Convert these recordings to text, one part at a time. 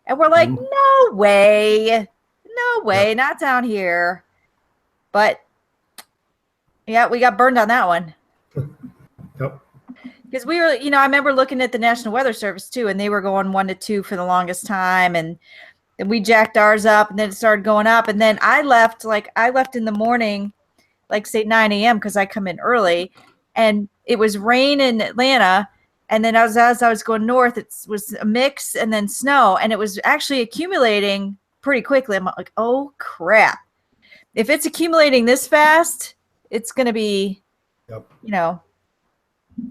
And we're like, no way, not down here. But yeah, we got burned on that one. Yep. Because we were, I remember looking at the National Weather Service too, and they were going 1 to 2 for the longest time, and we jacked ours up, and then it started going up, and then I left in the morning, like say 9 a.m. because I come in early, and it was rain in Atlanta, and then as I was going north, it was a mix and then snow, and it was actually accumulating pretty quickly. I'm like, oh crap! If it's accumulating this fast, it's going to be,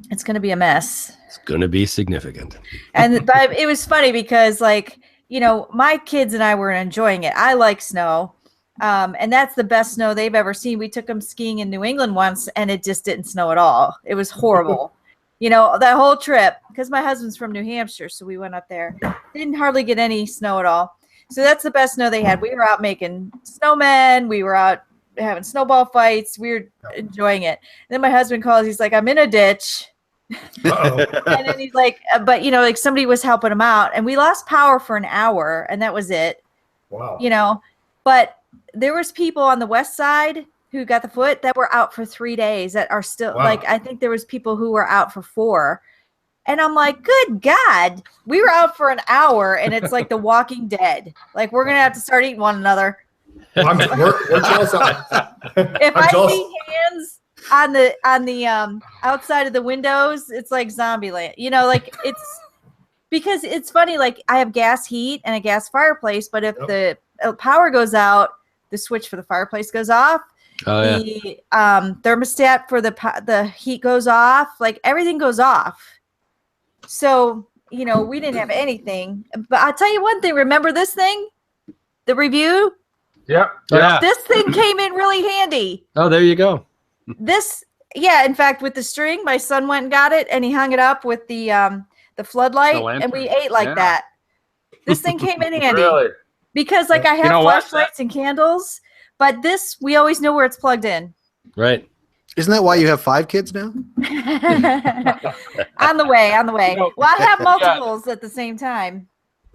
it's going to be a mess. It's going to be significant. But it was funny because, my kids and I were enjoying it. I like snow. And that's the best snow they've ever seen. We took them skiing in New England once, and it just didn't snow at all. It was horrible. That whole trip, because my husband's from New Hampshire, so we went up there. Didn't hardly get any snow at all. So that's the best snow they had. We were out making snowmen. We were out having snowball fights. We were enjoying it. And then my husband calls. He's like, I'm in a ditch. And then he's like, but somebody was helping him out, and we lost power for an hour, and that was it. Wow. But there was people on the west side who got the foot that were out for 3 days that are still I think there was people who were out for 4. And I'm like, good God, we were out for an hour, and it's like The Walking Dead. Like, we're going to have to start eating one another. We're jealous of it. If I see hands on the outside of the windows, it's like zombie land. It's because it's funny. Like, I have gas heat and a gas fireplace, but if the power goes out, the switch for the fireplace goes off. The thermostat for the heat goes off. Like, everything goes off. So we didn't have anything. But I'll tell you one thing. Remember this thing, the review. Yep. Yeah. This thing came in really handy. Oh, there you go. In fact, with the string, my son went and got it, and he hung it up with the floodlight, and we ate like that. This thing came in handy. Really? Because I have flashlights and candles, but this, we always know where it's plugged in. Right. Isn't that why you have 5 kids now? On the way. Well, I have multiples at the same time.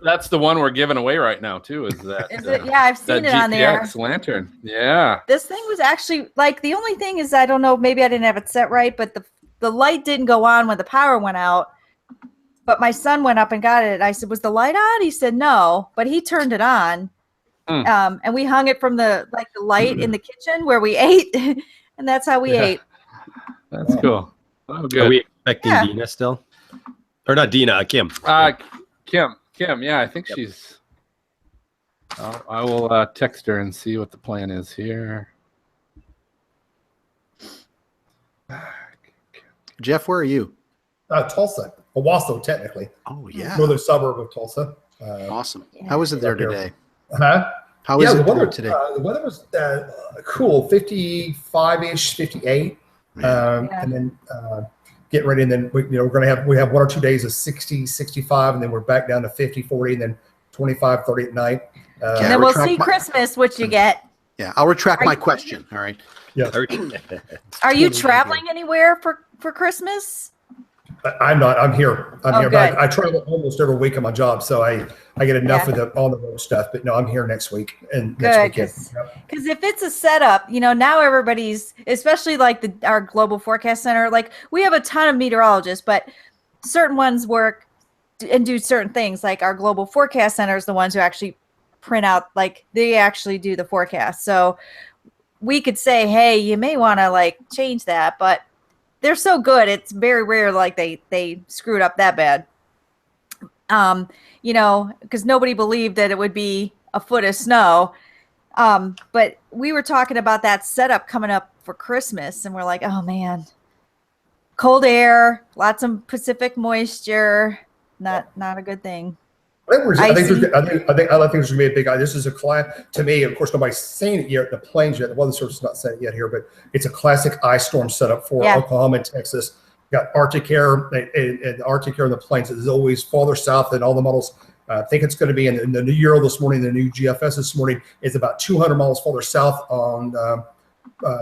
That's the one we're giving away right now, too. Is it? Yeah, I've seen it on there. GPX lantern. Yeah. This thing was actually, the only thing is, I don't know, maybe I didn't have it set right, but the light didn't go on when the power went out. But my son went up and got it. I said, was the light on? He said, no, but he turned it on. And we hung it from the light in the kitchen where we ate. And that's how we ate. That's cool. Oh, good. Are we expecting Dina still? Or not Dina, Kim. Kim, yeah, I think she's... I will text her and see what the plan is here. Jeff, where are you? Tulsa. Owasso, technically. Oh, yeah. Northern suburb of Tulsa. Awesome. How is it there today? Huh? How is it weather, today? The weather was cool, 55-ish, 58. And then getting ready, and then we have 1 or 2 days of 60, 65, and then we're back down to 50, 40, and then 25, 30 at night. And then we'll see Christmas, what you get. Yeah, I'll retract my question. All right. Yeah. Are you traveling anywhere for Christmas? I'm not. I'm here. Good. But I travel almost every week on my job, so I get enough of the on the road stuff. But no, I'm here next week and next weekend. Because if it's a setup, now everybody's, especially our global forecast center. Like, we have a ton of meteorologists, but certain ones work and do certain things. Like, our global forecast center is the ones who actually print out. Like, they actually do the forecast. So we could say, hey, you may want to change that, but they're so good. It's very rare they screwed up that bad. Because nobody believed that it would be a foot of snow. But we were talking about that setup coming up for Christmas, and we're like, oh man, cold air, lots of Pacific moisture, not a good thing. I think there's going to be a big. This is a to me. Of course, nobody's saying it yet. The plains yet. The Weather Service is not saying it yet here, but it's a classic ice storm setup for Oklahoma and Texas. Got Arctic air, and the Arctic air in the plains is always farther south than all the models. I think it's going to be in the new Euro this morning. The new GFS this morning is about 200 miles farther south on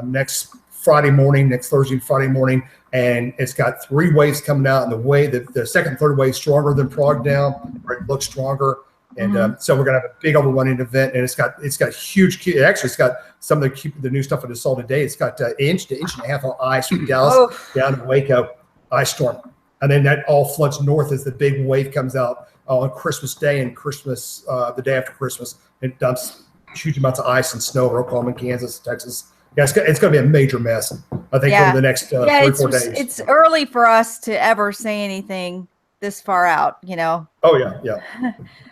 next Friday morning, next Thursday and Friday morning, and it's got 3 waves coming out, and the second and third wave stronger than Prague now, or it looks stronger. And so we're gonna have a big overrunning event, and it's got huge. It's got some of the new stuff that is sold today. It's got inch to inch and a half of ice from Dallas down to Waco, ice storm, and then that all floods north as the big wave comes out on Christmas Day and Christmas the day after Christmas. It dumps huge amounts of ice and snow over Oklahoma, Kansas, Texas. Yeah, it's going to be a major mess. I think over the next 3 or 4 days. It's early for us to ever say anything this far out, you know. Oh yeah.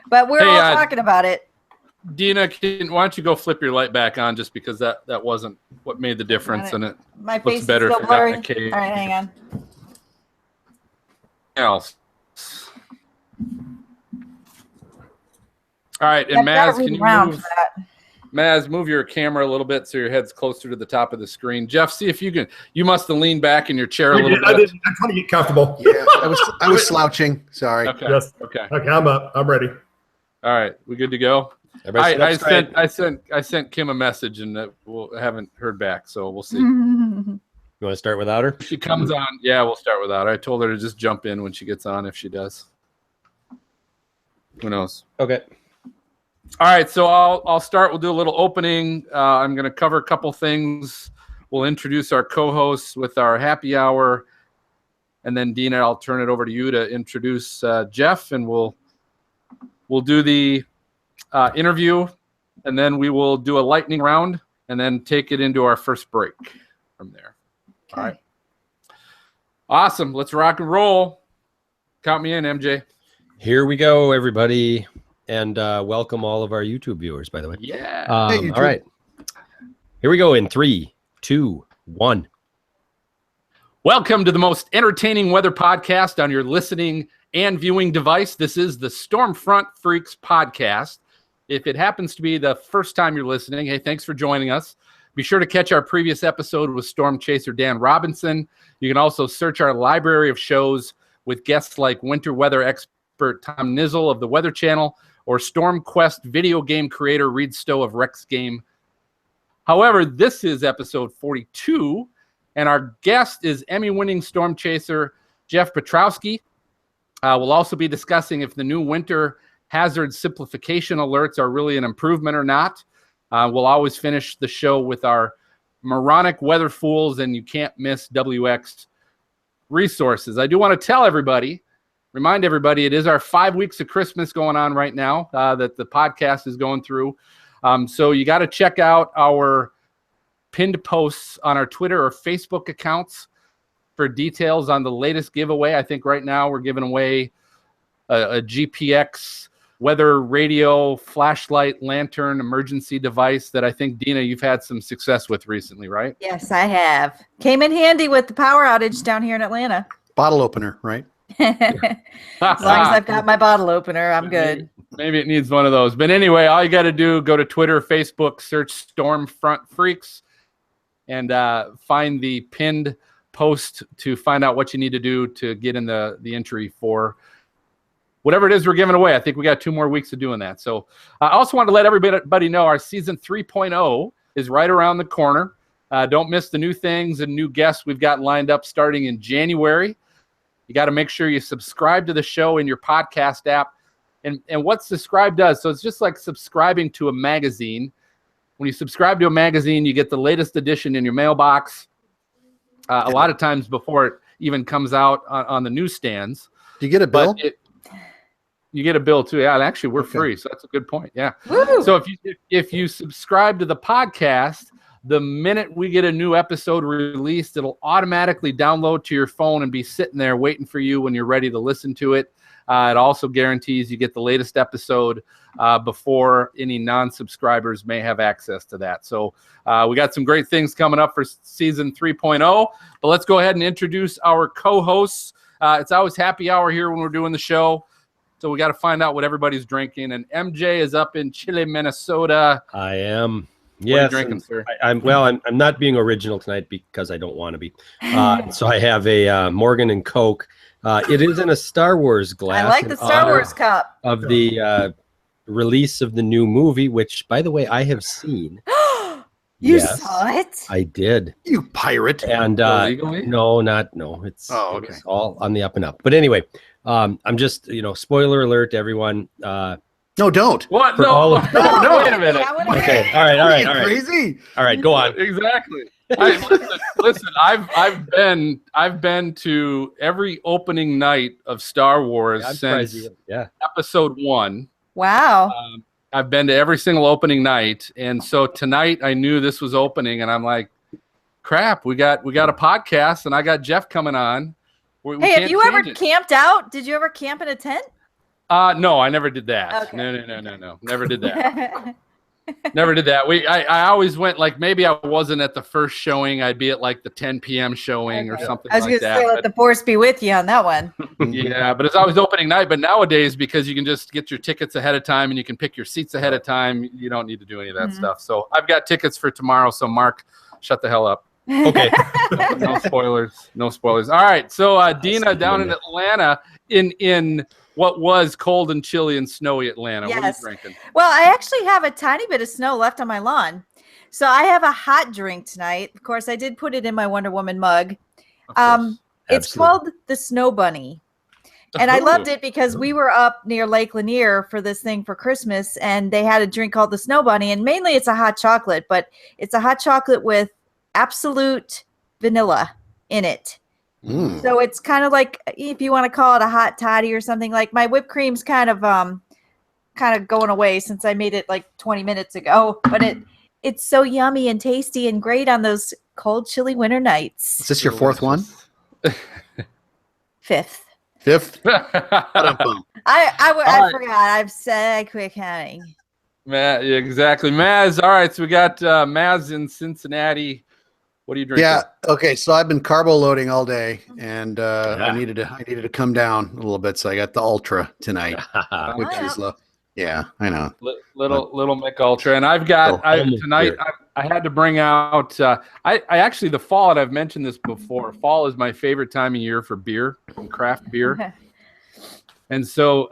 But we're all talking about it. Dina, why don't you go flip your light back on, just because that wasn't what made the difference, and it My face looks is better still if you're not blurry. in a cave. All right, hang on. Else. All right, and Maz, can you move your camera a little bit so your head's closer to the top of the screen. Jeff, see if you can. You must have leaned back in your chair a little bit. I'm trying to get comfortable. Yeah, I was slouching. Sorry. Okay. Yes. Okay. Okay, I'm up. I'm ready. All right, we good to go? I sent Kim a message, and haven't heard back, so we'll see. You want to start without her? If she comes on, yeah, we'll start without her. I told her to just jump in when she gets on, if she does. Who knows? Okay. All right, so I'll start. We'll do a little opening. I'm going to cover a couple things. We'll introduce our co-hosts with our happy hour, and then Dina, I'll turn it over to you to introduce Jeff, and we'll do the interview, and then we will do a lightning round, and then take it into our first break from there. Okay. All right. Awesome. Let's rock and roll. Count me in, MJ. Here we go, everybody. And welcome all of our YouTube viewers, by the way. Yeah. All right. Here we go in 3, 2, 1. Welcome to the most entertaining weather podcast on your listening and viewing device. This is the Stormfront Freaks podcast. If it happens to be the first time you're listening, hey, thanks for joining us. Be sure to catch our previous episode with storm chaser Dan Robinson. You can also search our library of shows with guests like winter weather expert Tom Nizzle of the Weather Channel, or Storm Quest video game creator Reed Stowe of Rex Game. However, this is episode 42, and our guest is Emmy-winning storm chaser Jeff Petrowski. We'll also be discussing if the new winter hazard simplification alerts are really an improvement or not. We'll always finish the show with our moronic weather fools, and you can't miss WX resources. I do want to remind everybody, it is our 5 weeks of Christmas going on right now that the podcast is going through. So you got to check out our pinned posts on our Twitter or Facebook accounts for details on the latest giveaway. I think right now we're giving away a GPX weather radio flashlight lantern emergency device that I think, Dina, you've had some success with recently, right? Yes, I have. Came in handy with the power outage down here in Atlanta. Bottle opener, right? As long as I've got my bottle opener, I'm good. Maybe it needs one of those. But anyway, all you got to do, go to Twitter, Facebook, search Stormfront Freaks, and find the pinned post to find out what you need to do to get in the entry for whatever it is we're giving away. I think we got 2 more weeks of doing that. So I also want to let everybody know our season 3.0 is right around the corner. Don't miss the new things and new guests we've got lined up starting in January. You got to make sure you subscribe to the show in your podcast app. And what subscribe does, so it's just like subscribing to a magazine. When you subscribe to a magazine, you get the latest edition in your mailbox a lot of times before it even comes out on the newsstands. Do you get a bill? You get a bill too. Yeah, and actually we're free, so that's a good point. Yeah. Woo! So if you subscribe to the podcast, the minute we get a new episode released, it'll automatically download to your phone and be sitting there waiting for you when you're ready to listen to it. It also guarantees you get the latest episode before any non-subscribers may have access to that. So we got some great things coming up for season 3.0. But let's go ahead and introduce our co-hosts. It's always happy hour here when we're doing the show. So we got to find out what everybody's drinking. And MJ is up in Chile, Minnesota. I am. Yes. What are you drinking, sir? I'm not being original tonight because I don't want to be. So I have a Morgan and Coke. It is in a Star Wars glass. I like the Star Wars cup. Of the release of the new movie, which, by the way, I have seen. You saw it? I did. You pirate. And no. It's okay. It's all on the up and up. But anyway, I'm just, spoiler alert, everyone. No, don't. What? For No, all of- no, wait a minute. I wanna Okay. hear it. All right. All right. You All right. crazy. All right. Go on. Exactly. Listen. I've been to every opening night of Star Wars I'm surprised since you- Yeah. episode 1. Wow. I've been to every single opening night, and so tonight I knew this was opening, and I'm like, "Crap, we got a podcast, and I got Jeff coming on." We Hey, can't have you ever change it. camped out? Did you ever camp in a tent? No, I never did that. Okay. No, never did that. Never did that. I always went, like, maybe I wasn't at the first showing. I'd be at like the 10 p.m. showing or Okay. something I was like going to that. say, let the force be with you on that one. Yeah, but it's always opening night. But nowadays, because you can just get your tickets ahead of time and you can pick your seats ahead of time, you don't need to do any of that stuff. So I've got tickets for tomorrow. So Mark, shut the hell up. Okay. No spoilers. No spoilers. All right. So Dina down in Atlanta in what was cold and chilly and snowy Atlanta. What are you Yes. drinking? Well, I actually have a tiny bit of snow left on my lawn. So I have a hot drink tonight. Of course, I did put it in my Wonder Woman mug. Of course. It's Absolutely. called the Snow Bunny. And I loved it because we were up near Lake Lanier for this thing for Christmas, and they had a drink called the Snow Bunny. And mainly it's a hot chocolate, but it's a hot chocolate with absolute vanilla in it. Mm. So it's kind of like, if you want to call it a hot toddy or something, like my whipped cream's kind of going away since I made it like 20 minutes ago, but it's so yummy and tasty and great on those cold, chilly winter nights. Is this your fourth one? Fifth. Fifth? I right. forgot. I've said I quit counting. Matt, yeah, exactly. Maz, all right. So we got Maz in Cincinnati. What are you drinking? Yeah. Okay. So I've been carbo loading all day, and I needed to come down a little bit. So I got the Ultra tonight, which Wow. is yeah, I know. Little Mick Ultra, and I've got tonight. I had to bring out. I actually, the fall, and I've mentioned this before. Fall is my favorite time of year for beer and craft beer, and so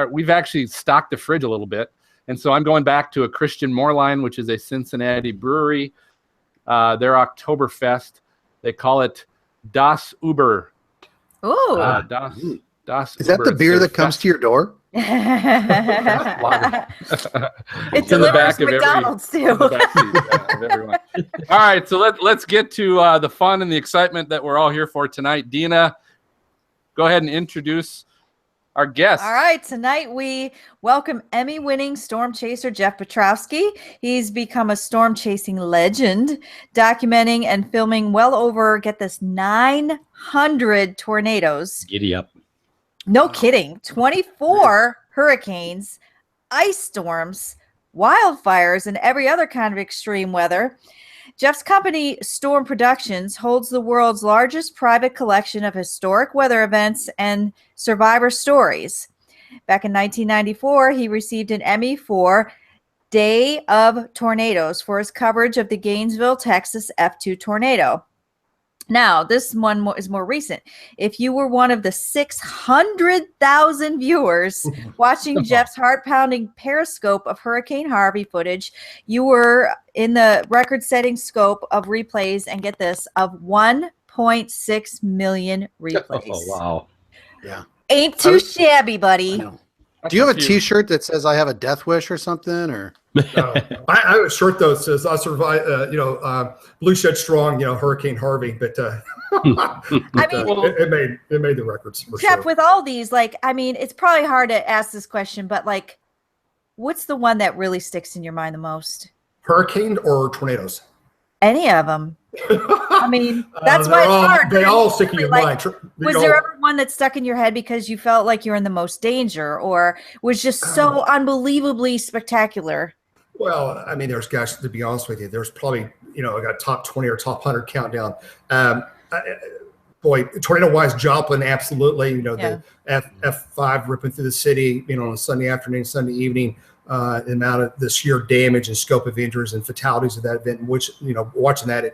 we've actually stocked the fridge a little bit, and so I'm going back to a Christian Moorline, which is a Cincinnati brewery. Their Oktoberfest, they call it Das Uber. Ooh. Das Is that Uber. the beer that comes to your door? It It's in the back delivers of McDonald's too. of everyone. All right, so let's get to the fun and the excitement that we're all here for tonight. Dina, go ahead and introduce our guest. All right, tonight we welcome Emmy-winning storm chaser Jeff Petrowski. He's become a storm chasing legend, documenting and filming well over, get this, 900 tornadoes. Giddy up. No kidding. 24 hurricanes, ice storms, wildfires, and every other kind of extreme weather. Jeff's company, Storm Productions, holds the world's largest private collection of historic weather events and survivor stories. Back in 1994, he received an Emmy for Day of Tornadoes for his coverage of the Gainesville, Texas F2 tornado. Now, this one is more recent. If you were one of the 600,000 viewers watching Jeff's heart-pounding periscope of Hurricane Harvey footage, you were in the record-setting scope of replays, and get this, of 1.6 million replays. Oh, wow. Yeah. Ain't too shabby, I buddy. know. Do you have a T-shirt that says "I have a death wish" or something? Or I have a shirt though that says "I survived." Blue Shed Strong. Hurricane Harvey, but I mean, it made the records for Jeff, sure. with all these, it's probably hard to ask this question, but what's the one that really sticks in your mind the most? Hurricane or tornadoes? Any of them. I mean, that's why it's hard. They all stick in your mind. Was there ever one that stuck in your head because you felt like you're in the most danger, or was just so unbelievably spectacular? Well, I mean, gosh, to be honest with you, there's probably, I got top 20 or top 100 countdown. Tornado-wise, Joplin, absolutely. The F5 ripping through the city, on a Sunday afternoon, Sunday evening. The amount of the sheer damage and scope of injuries and fatalities of that event, which, watching that at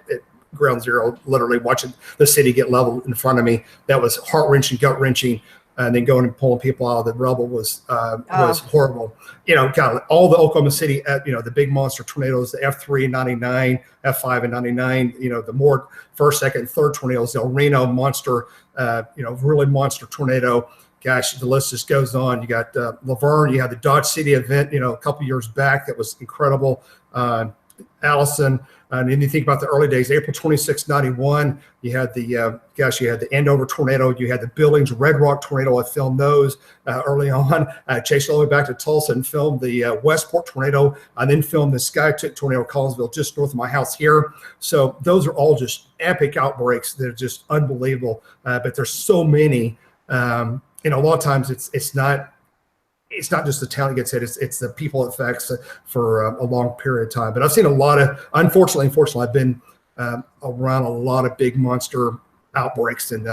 ground zero, literally watching the city get leveled in front of me, that was heart-wrenching, gut-wrenching. And then going and pulling people out of the rubble was horrible. God, all the Oklahoma City, the big monster tornadoes, the F3 and 99, F5 and 99, the more first, second, third tornadoes, the El Reno monster, really monster tornado. gosh, the list just goes on. You got Laverne, you had the Dodge City event, a couple years back that was incredible. Allison, and then you think about the early days, April 26, 91, you had the, you had the Andover tornado, you had the Billings Red Rock tornado. I filmed those early on. Chased all the way back to Tulsa and filmed the Westport tornado. I then filmed the Skytook tornado, Collinsville, just north of my house here. So those are all just epic outbreaks. They're just unbelievable. But there's so many. A lot of times it's not just the town that gets hit, it's the people it affects for a long period of time. But I've seen a lot of, unfortunately, I've been around a lot of big monster outbreaks, and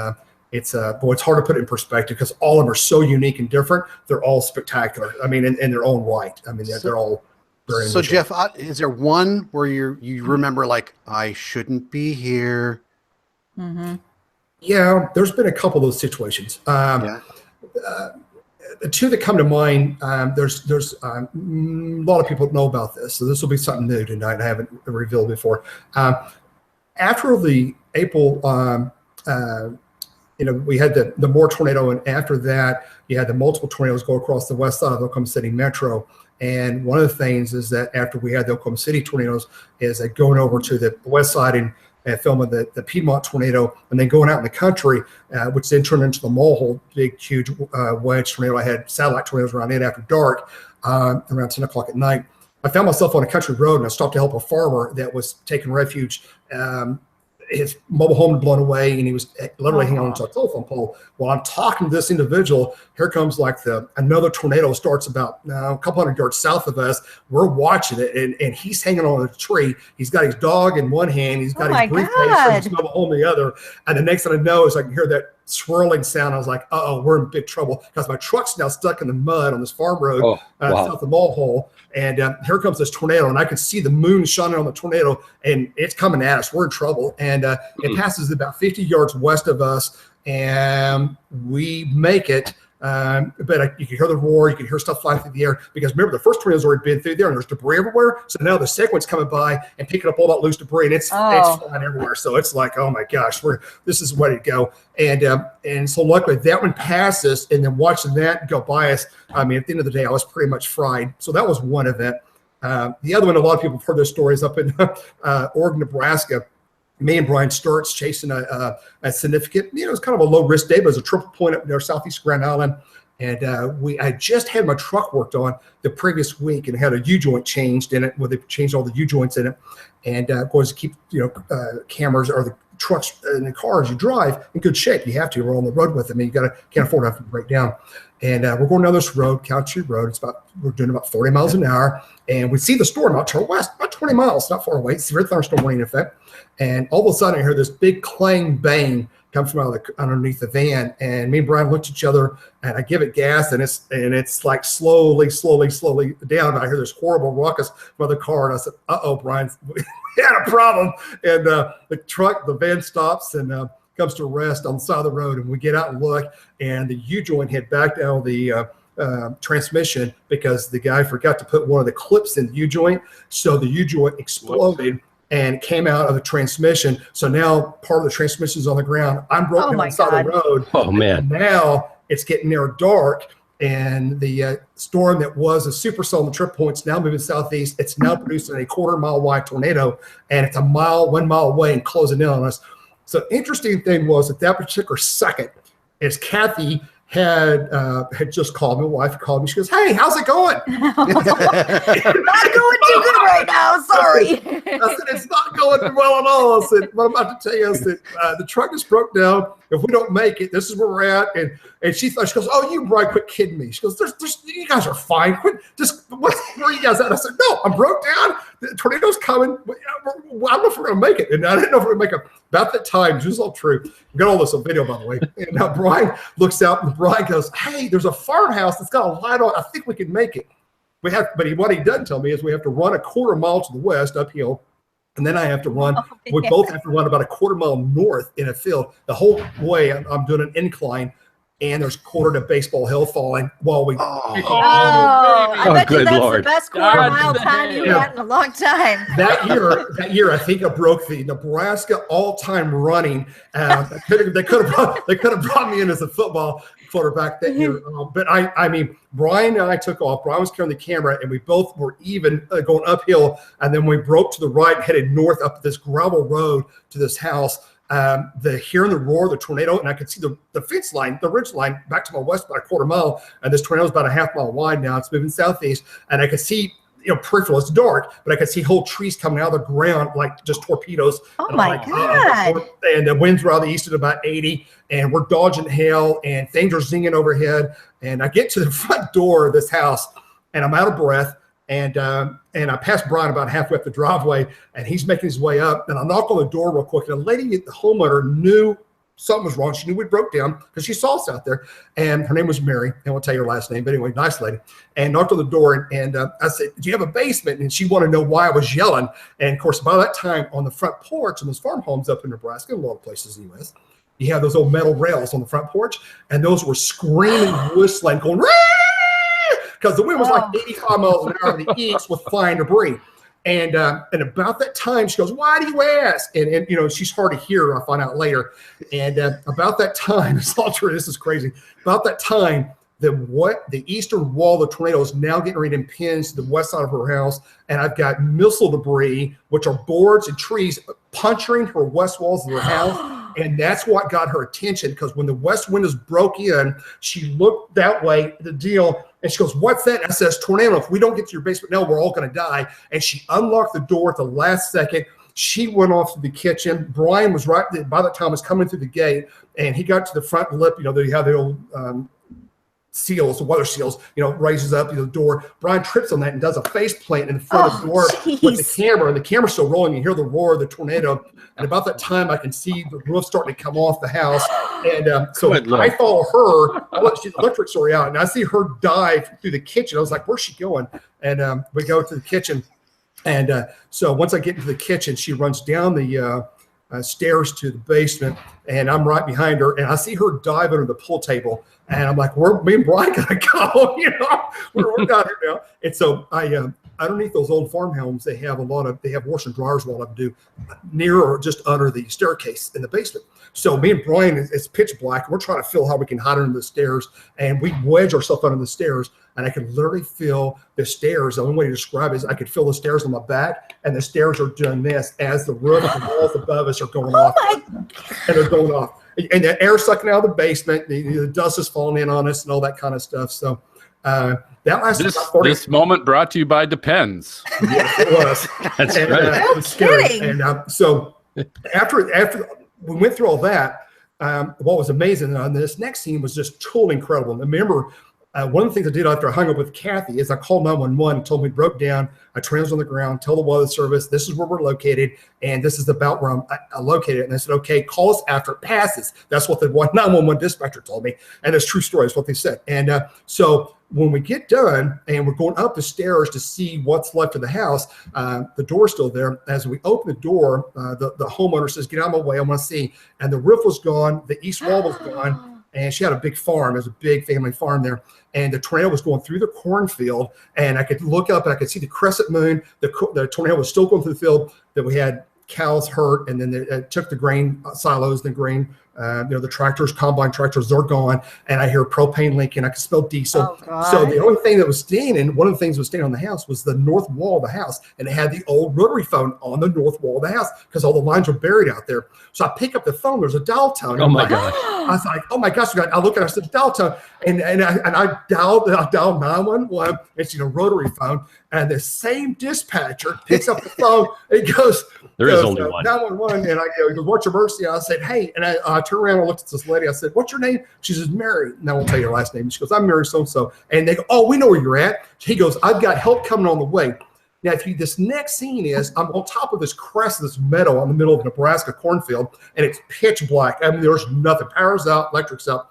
it's hard to put it in perspective because all of them are so unique and different. They're all spectacular. I mean, in their own right. I mean, they're all very So individual. Jeff, is there one where you remember like, I shouldn't be here? Mm-hmm. Yeah, there's been a couple of those situations. The two that come to mind, there's a lot of people know about this, so this will be something new tonight I haven't revealed before. After the April, we had the Moore tornado, and after that, you had the multiple tornadoes go across the west side of the Oklahoma City Metro. And one of the things is that after we had the Oklahoma City tornadoes, is that going over to the west side and filming the Piedmont tornado, and then going out in the country, which then turned into the Mulehole, big, huge wedge tornado. I had satellite tornadoes around it after dark, around 10 o'clock at night. I found myself on a country road, and I stopped to help a farmer that was taking refuge. His mobile home had blown away, and he was literally hanging on to a telephone pole. While I'm talking to this individual, here comes like another tornado starts about a couple hundred yards south of us. We're watching it, and he's hanging on a tree. He's got his dog in one hand. He's got his briefcase and his mobile home in the other. And the next thing I know is I can hear that swirling sound. I was like, uh-oh, we're in big trouble because my truck's now stuck in the mud on this farm road south of Mulehole. And here comes this tornado, and I can see the moon shining on the tornado, and it's coming at us. We're in trouble. And it passes about 50 yards west of us, and we make it. But you can hear the roar, you can hear stuff flying through the air, because remember, the first tornado's already been through there and there's debris everywhere. So now the second one's coming by and picking up all that loose debris, and it's flying everywhere. So it's like, oh my gosh, this is ready to go. And so luckily that one passes, and then watching that go by us, I mean, at the end of the day, I was pretty much fried. So that was one event. The other one, a lot of people have heard those stories up in Oregon, Nebraska. Me and Brian Sturtz chasing a significant, it was kind of a low risk day, but it was a triple point up near southeast Grand Island. And I just had my truck worked on the previous week and had a U-joint changed in it, where they changed all the U-joints in it. And of course, keep, cameras or the trucks and the cars you drive in good shape. You have to, you're on the road with them, and can't afford to have to break down. And we're going down this road, country road. We're doing about 40 miles an hour. And we see the storm out to our west, about 20 miles, not far away. Severe thunderstorm warning effect. And all of a sudden I hear this big clang bang come from underneath the van. And me and Brian looked at each other, and I give it gas, and it's like slowly down. And I hear this horrible ruckus from the car. And I said, uh-oh, Brian, we had a problem. And the van stops and comes to rest on the side of the road, and we get out and look, and the U-joint had backed out of the transmission because the guy forgot to put one of the clips in the U-joint. So the U-joint exploded and came out of the transmission. So now part of the transmission is on the ground. I'm broken on the side of the road. Oh man! And now it's getting near dark, and the storm that was a supercell in the trip point's now moving southeast. It's now producing a quarter-mile wide tornado, and it's 1 mile away and closing in on us. So interesting thing was at that particular second, as Kathy had just called me, my wife called me. She goes, "Hey, how's it going?" Not going too good right now. Sorry. I said, "It's not going well at all." I said, "What I'm about to tell you is that the truck just broke down. If we don't make it, this is where we're at." And she goes, "Oh, you Brian, quit kidding me." She goes, "There's you guys are fine. Quit, where are you guys at?" I said, "No, I'm broke down. The tornado's coming. I don't know if we're gonna make it." And I didn't know if we're gonna make it. About that time, this is all true. We got all this on video, by the way. And Brian looks out, and Brian goes, "Hey, there's a farmhouse that's got a light on. I think we can make it." What he doesn't tell me is we have to run a quarter mile to the west uphill. And then I have to run, we both have to run about a quarter mile north in a field. The whole way I'm doing an incline, and there's quarter to baseball hill falling while we. I bet you that's Lord. the best quarter mile time you've had in a long time. That year, I think I broke the Nebraska all-time running. They could have brought me in as a football photo back that year. But I mean, Brian and I took off. Brian was carrying the camera, and we both were even going uphill. And then we broke to the right, and headed north up this gravel road to this house. Hearing the roar of the tornado, and I could see the fence line, the ridge line back to my west about a quarter mile. And this tornado is about a half mile wide now. It's moving southeast, and I could see, peripheral. It's dark, but I could see whole trees coming out of the ground like just torpedoes. Oh my God. And the winds were out of the east at about 80, and we're dodging hail, and things are zinging overhead. And I get to the front door of this house, and I'm out of breath. And I passed Brian about halfway up the driveway, and he's making his way up. And I knock on the door real quick, and a lady, the homeowner, knew something was wrong. She knew we broke down because she saw us out there. And her name was Mary. I won't tell you her last name, but anyway, nice lady. And knocked on the door, and I said, "Do you have a basement?" And she wanted to know why I was yelling. And of course, by that time, on the front porch in those farm homes up in Nebraska, and a lot of places in the U.S., you have those old metal rails on the front porch, and those were screaming, whistling, going, because the wind was like 85 miles an hour in the east with flying debris. And about that time, she goes, "Why do you ask?" And she's hard to hear, I find out later. And about that time, it's all true, this is crazy. About that time, the eastern wall of the tornado is now getting ready to impinge to the west side of her house. And I've got missile debris, which are boards and trees, puncturing her west walls of her house. And that's what got her attention, because when the west windows broke in, she looked that way, the deal, and she goes, "What's that?" And I says, "Tornado. If we don't get to your basement now, we're all going to die." And she unlocked the door at the last second. She went off to the kitchen. Brian was right by the time I was coming through the gate, and he got to the front lip. They have the old seals, the weather seals, raises up the door. Brian trips on that and does a face plant in the front of the door with the camera, and the camera's still rolling. You hear the roar of the tornado. And about that time, I can see the roof starting to come off the house. And so I follow her. I let the electric story out, and I see her dive through the kitchen. I was like, "Where's she going?" And we go to the kitchen. And so once I get into the kitchen, she runs down the stairs to the basement, and I'm right behind her. And I see her dive under the pool table. And I'm like, me and Brian got to go. We're down here now. And so underneath those old farm homes, they have washers and dryers, a lot of them do, near or just under the staircase in the basement. So me and Brian, it's pitch black. We're trying to feel how we can hide under the stairs, and we wedge ourselves under the stairs, and I can literally feel the stairs. The only way to describe it is I could feel the stairs on my back, and the stairs are doing this as the roof and the walls above us are going off. And they're going off. And the air sucking out of the basement, the dust is falling in on us and all that kind of stuff. So that lasted about 40. This moment brought to you by Depends. Yes, it was. That's right. It was scary. And so after we went through all that, what was amazing on this next scene was just totally incredible. And remember, one of the things I did after I hung up with Kathy is I called 911 and told me broke down. I trailers on the ground, tell the weather service, this is where we're located, and this is about where I'm located. And they said, "Okay, call us after it passes." That's what the 911 dispatcher told me. And it's true story, is what they said. And so when we get done and we're going up the stairs to see what's left of the house, the door's still there. As we open the door, the homeowner says, "Get out of my way, I want to see." And the roof was gone, the east wall was gone. And she had a big farm. There's a big family farm there. And the tornado was going through the cornfield. And I could look up and I could see the crescent moon. The tornado was still going through the field. That we had cows hurt. And then they took the grain silos, the grain, the tractors, combine tractors, they're gone. And I hear propane leaking. I could smell diesel. So the only thing that was standing, one of the things that was standing on the house was the north wall of the house. And it had the old rotary phone on the north wall of the house because all the lines were buried out there. So I pick up the phone. There's a dial tone. Oh, my gosh. I was like, "Oh, my gosh." I look at it. I said, "Dial tone." And I dialed 911. It's a rotary phone. And the same dispatcher picks up the phone. It goes, There is only one. 911. And I go, he goes, "What's your emergency?" I said, "Hey." And I turned around and looked at this lady. I said, "What's your name?" She says, "Mary." And I won't tell you her last name. She goes, "I'm Mary so-and-so." And they go, "Oh, we know where you're at." He goes, "I've got help coming on the way." Now, this next scene is I'm on top of this crest of this meadow in the middle of Nebraska cornfield, and it's pitch black. I mean, there's nothing. Power's out, electric's out.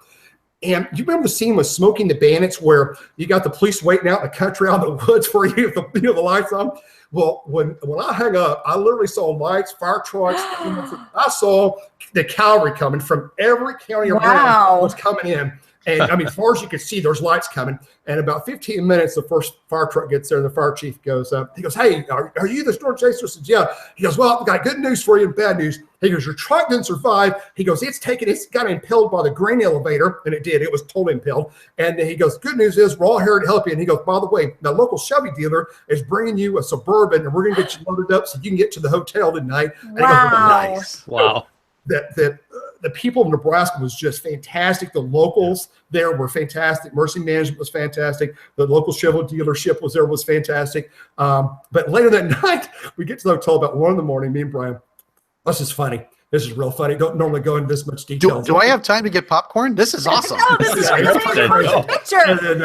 And you remember the scene with Smoking the Bandits where you got the police waiting out in the country out in the woods for you, the lights on? Well, when I hung up, I literally saw lights, fire trucks. I saw the cavalry coming from every county around was coming in. And I mean, as far as you can see, there's lights coming. And about 15 minutes, the first fire truck gets there. The fire chief goes up. He goes, "Hey, are you the storm chaser?" I said, "Yeah." He goes, "Well, I've got good news for you and bad news." He goes, "Your truck didn't survive." He goes, it's got impaled by the grain elevator. And it did. It was totally impaled. And he goes, "Good news is we're all here to help you." And he goes, "By the way, the local Chevy dealer is bringing you a Suburban, and we're going to get you loaded up so you can get to the hotel tonight." And Wow. he goes, Nice. Wow. The people of Nebraska was just fantastic. The locals there were fantastic. Mercy Management was fantastic. The local Chevrolet dealership was fantastic. But later that night, we get to the hotel about 1 a.m. Me and Brian, this is funny. This is real funny. Don't normally go into this much detail. Do I have time to get popcorn? This is awesome. Oh, this is a picture. And then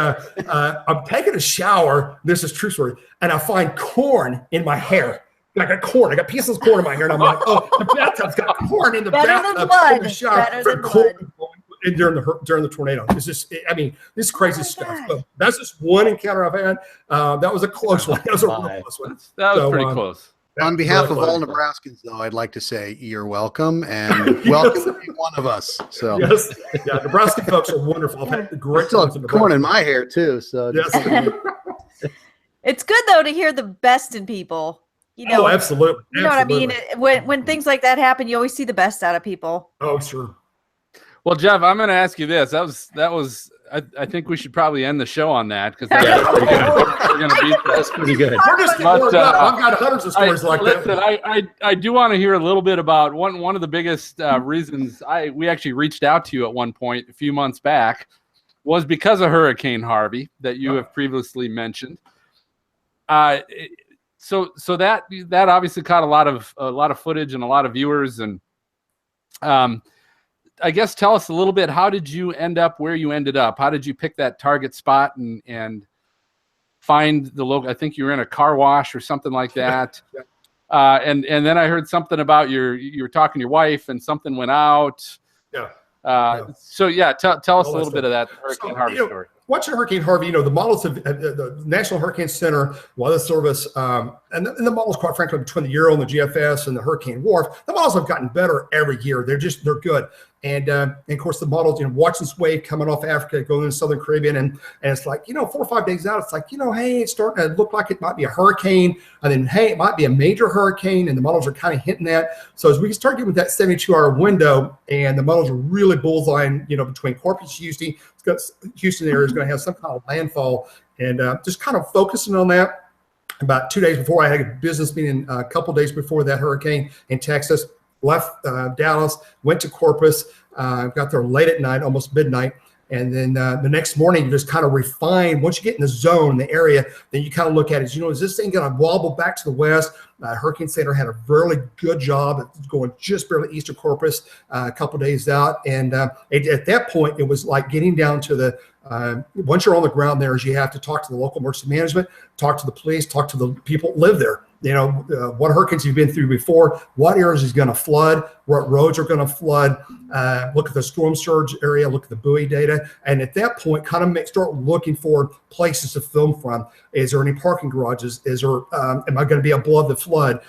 I'm taking a shower. This is true story. And I find corn in my hair. I got corn. I got pieces of corn in my hair. And I'm like, oh, the bathtub's got corn in the bathtub. In the shower. And during the tornado. It's just, I mean, this is crazy stuff. But that's just one encounter I've had. That was a close one. That was a real close one. That was pretty close. On behalf of all Nebraskans, though, I'd like to say you're welcome and welcome to be one of us. So yes, yeah, Nebraska folks are wonderful. I've had great times in corn in my hair too. So yes. It's good though to hear the best in people. You know, absolutely. You know what I mean? When things like that happen, you always see the best out of people. Oh, sure. Well, Jeff, I'm going to ask you this. That was. I think we should probably end the show on that because we're going to beat that's pretty good. We're just I've got hundreds of stories like that. I do want to hear a little bit about one of the biggest reasons we actually reached out to you at one point a few months back was because of Hurricane Harvey that you have previously mentioned. So that obviously caught a lot of footage and a lot of viewers and I guess tell us a little bit. How did you end up where you ended up? How did you pick that target spot and find the local? I think you were in a car wash or something like that. Yeah. And then I heard something about you were talking to your wife and something went out. Yeah. So yeah, tell us a little bit of that Hurricane Harvey story. Watching Hurricane Harvey, the models of the National Hurricane Center, Weather Service, and the models, quite frankly, between the Euro and the GFS and the Hurricane Wharf, the models have gotten better every year. They're good. And of course, the models, watching this wave coming off Africa, going into Southern Caribbean, and it's like, 4 or 5 days out, it's like, hey, it's starting to look like it might be a hurricane. And then, hey, it might be a major hurricane. And the models are kind of hinting that. So as we start getting with that 72-hour window, and the models are really bullseyeing, between Corpus, Houston area is going to have some kind of landfall, and just kind of focusing on that. About 2 days before, I had a business meeting a couple days before that hurricane in Texas. Left Dallas, went to Corpus, got there late at night, almost midnight. And then the next morning, you just kind of refine. Once you get in the zone, the area, then you kind of look at it. Is this thing going to wobble back to the west? Hurricane Center had a really good job at going just barely east of Corpus a couple days out. And at that point, it was like getting down to the once you're on the ground there, is you have to talk to the local emergency management, talk to the police, talk to the people that live there. What hurricanes you've been through before, what areas is going to flood, what roads are going to flood, look at the storm surge area, look at the buoy data. And at that point, kind of start looking for places to film from. Is there any parking garages? Is there, am I going to be above the flood?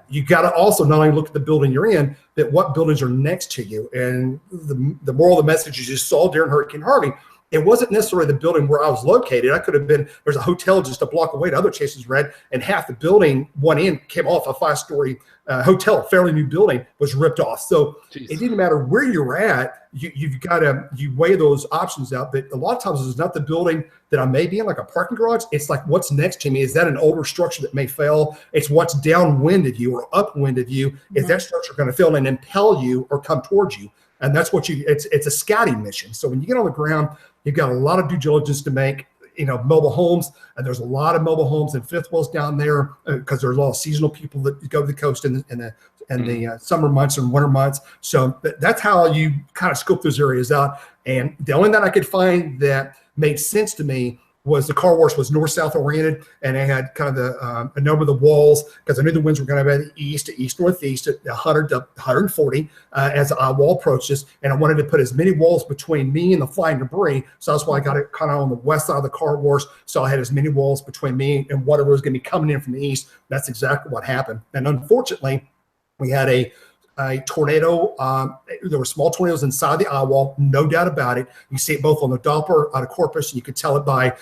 You got to also not only look at the building you're in, but what buildings are next to you. And the moral of the message you just saw during Hurricane Harvey, it wasn't necessarily the building where I was located. I could have been, there's a hotel just a block away to other chases read, and half the building, one end came off, a 5-story hotel, fairly new building was ripped off. So Jeez. It didn't matter where you're at, you've got to, you weigh those options out. But a lot of times it's not the building that I may be in, like a parking garage. It's like what's next to me. Is that an older structure that may fail? It's what's downwind of you or upwind of you. Mm-hmm. Is that structure going to fail and impel you or come towards you? And that's what it's a scouting mission. So when you get on the ground, you've got a lot of due diligence to make, mobile homes. And there's a lot of mobile homes and fifth wheels down there because there's a lot of seasonal people that go to the coast in the summer months and winter months. So that's how you kind of scope those areas out. And the only that I could find that made sense to me was the car wash was north-south oriented, and they had kind of a number of the walls, because I knew the winds were going to be east to east-northeast at 100 to 140 as the wall approaches, and I wanted to put as many walls between me and the flying debris, so that's why I got it kind of on the west side of the car wash, so I had as many walls between me and whatever was going to be coming in from the east. That's exactly what happened. And unfortunately, we had a a tornado. There were small tornadoes inside the eye wall, no doubt about it. You see it both on the Doppler out of Corpus, and you could tell it by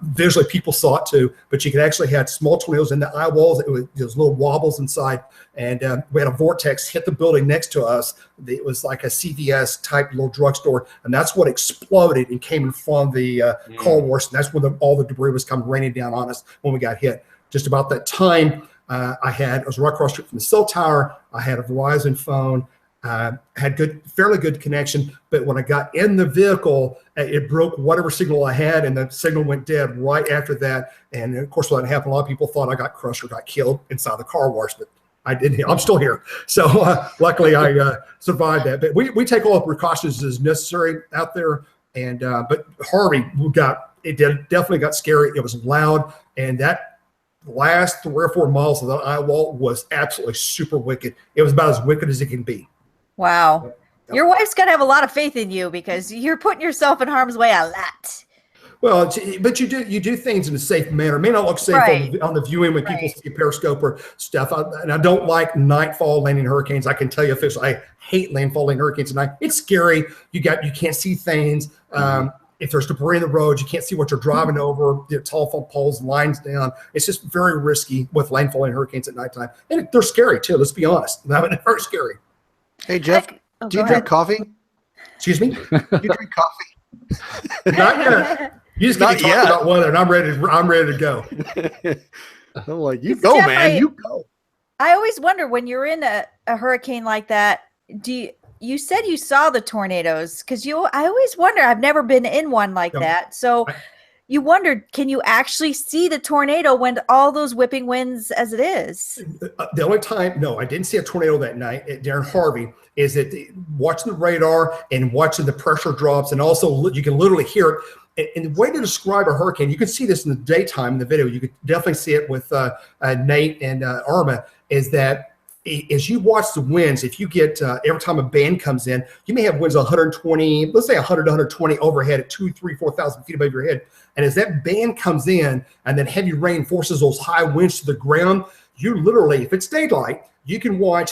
visually. People saw it too, but you could actually had small tornadoes in the eye walls. It was those little wobbles inside, and we had a vortex hit the building next to us. It was like a CVS type little drugstore, and that's what exploded and came from the car wash. And that's when all the debris was coming raining down on us when we got hit. Just about that time, I was right across the street from the cell tower. I had a Verizon phone, had fairly good connection. But when I got in the vehicle, it broke whatever signal I had, and the signal went dead right after that. And of course, when that happened, a lot of people thought I got crushed or got killed inside the car wash, but I didn't. I'm still here. So luckily, I survived that. But we take all the precautions as necessary out there. And but Harvey definitely got scary. It was loud, and that last 3 or 4 miles of the eye wall was absolutely super wicked. It was about as wicked as it can be. Wow. Yep. Your wife's got to have a lot of faith in you, because you're putting yourself in harm's way a lot. Well, but you do things in a safe manner. It may not look safe on the viewing when people see Periscope or stuff. And I don't like nightfall landing hurricanes. I can tell you officially, I hate landfall landing hurricanes at night. It's scary. You can't see things. If there's debris in the road, you can't see what you're driving over. Telephone poles, lines down. It's just very risky with landfalling hurricanes at nighttime, and they're scary too. Let's be honest. I mean, they're very scary. Hey Jeff, do you drink coffee? Excuse me. Do you drink coffee? Not yet. You just get to talk about weather, and I'm ready to go. I'm like, you go, Jeff, man. You go. I always wonder, when you're in a hurricane like that, you said you saw the tornadoes, because I always wonder, I've never been in one like that. So you wondered, can you actually see the tornado when all those whipping winds as it is? The only time, no, I didn't see a tornado that night during Harvey, is that watching the radar and watching the pressure drops, and also you can literally hear it. And the way to describe a hurricane, you can see this in the daytime in the video. You could definitely see it with Nate and Irma, is that as you watch the winds, if you get every time a band comes in, you may have winds 120, let's say 100 to 120 overhead at 2,000, 3,000, 4,000 feet above your head. And as that band comes in and then heavy rain forces those high winds to the ground, you literally, if it's daylight, you can watch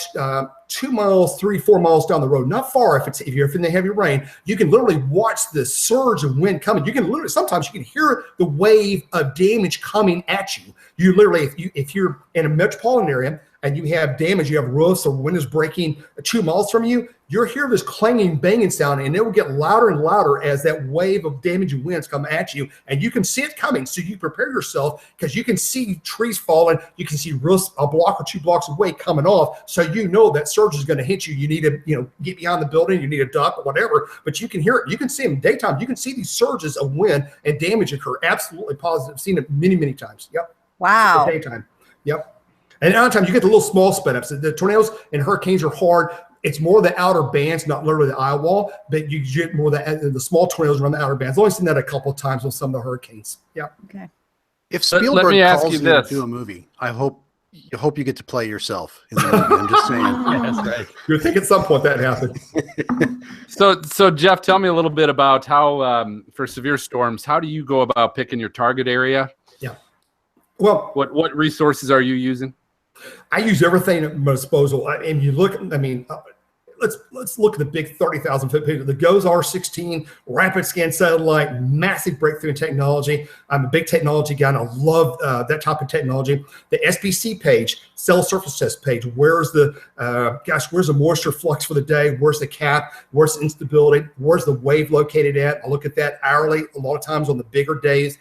2 miles, 3, 4 miles down the road, not far. If you're in the heavy rain, you can literally watch the surge of wind coming. You can literally, sometimes you can hear the wave of damage coming at you. You literally, if you're in a metropolitan area and you have damage, you have roofs or wind is breaking 2 miles from you, you'll hear this clanging, banging sound, and it will get louder and louder as that wave of damaging winds come at you, and you can see it coming. So you prepare yourself, because you can see trees falling, you can see roofs a block or 2 blocks away coming off. So you know that surge is going to hit you. You need to, get behind the building. You need a duck or whatever, but you can hear it. You can see them in daytime. You can see these surges of wind and damage occur. Absolutely positive. I've seen it many, many times. Yep. Wow. Daytime. Yep. And other times you get the little small spin ups. The tornadoes and hurricanes are hard. It's more the outer bands, not literally the eye wall, but you get more the small tornadoes around the outer bands. I've only seen that a couple of times with some of the hurricanes. Yeah. Okay. If Spielberg calls you to do a movie, I hope you get to play yourself in the movie. I'm just saying. Yeah, that's right. You'll think at some point that happened. So Jeff, tell me a little bit about how, for severe storms, how do you go about picking your target area? Yeah. Well, what resources are you using? I use everything at my disposal. And you look, let's look at the big 30,000 foot picture. The GOES R16 rapid scan satellite, massive breakthrough in technology. I'm a big technology guy, and I love that type of technology. The SPC page, cell surface test page. Where's the moisture flux for the day? Where's the cap? Where's the instability? Where's the wave located at? I look at that hourly. A lot of times on the bigger days,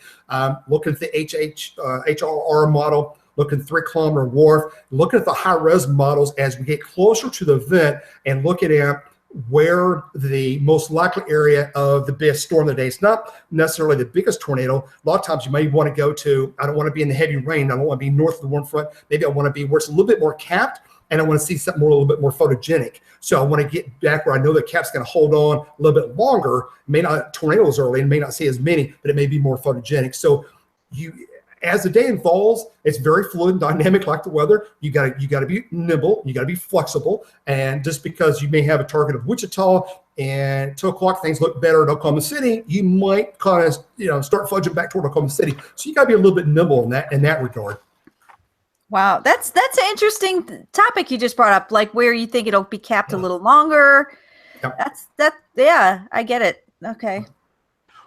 look at the HRR model. Looking at the 3-kilometer wharf, looking at the high-res models as we get closer to the event, and looking at where the most likely area of the biggest storm of the day. It's not necessarily the biggest tornado. A lot of times you may want to go to, I don't want to be in the heavy rain. I don't want to be north of the wind front. Maybe I want to be where it's a little bit more capped, and I want to see something a little bit more photogenic. So I want to get back where I know the cap's going to hold on a little bit longer. It may not tornadoes early and may not see as many, but it may be more photogenic. So as the day unfolds, it's very fluid and dynamic like the weather. You got to be nimble. You got to be flexible. And just because you may have a target of Wichita and 2 o'clock things look better in Oklahoma City, you might kind of start fudging back toward Oklahoma City. So you got to be a little bit nimble in that regard. Wow, that's an interesting topic you just brought up. Like where you think it'll be capped a little longer. Yep. Yeah, I get it. Okay.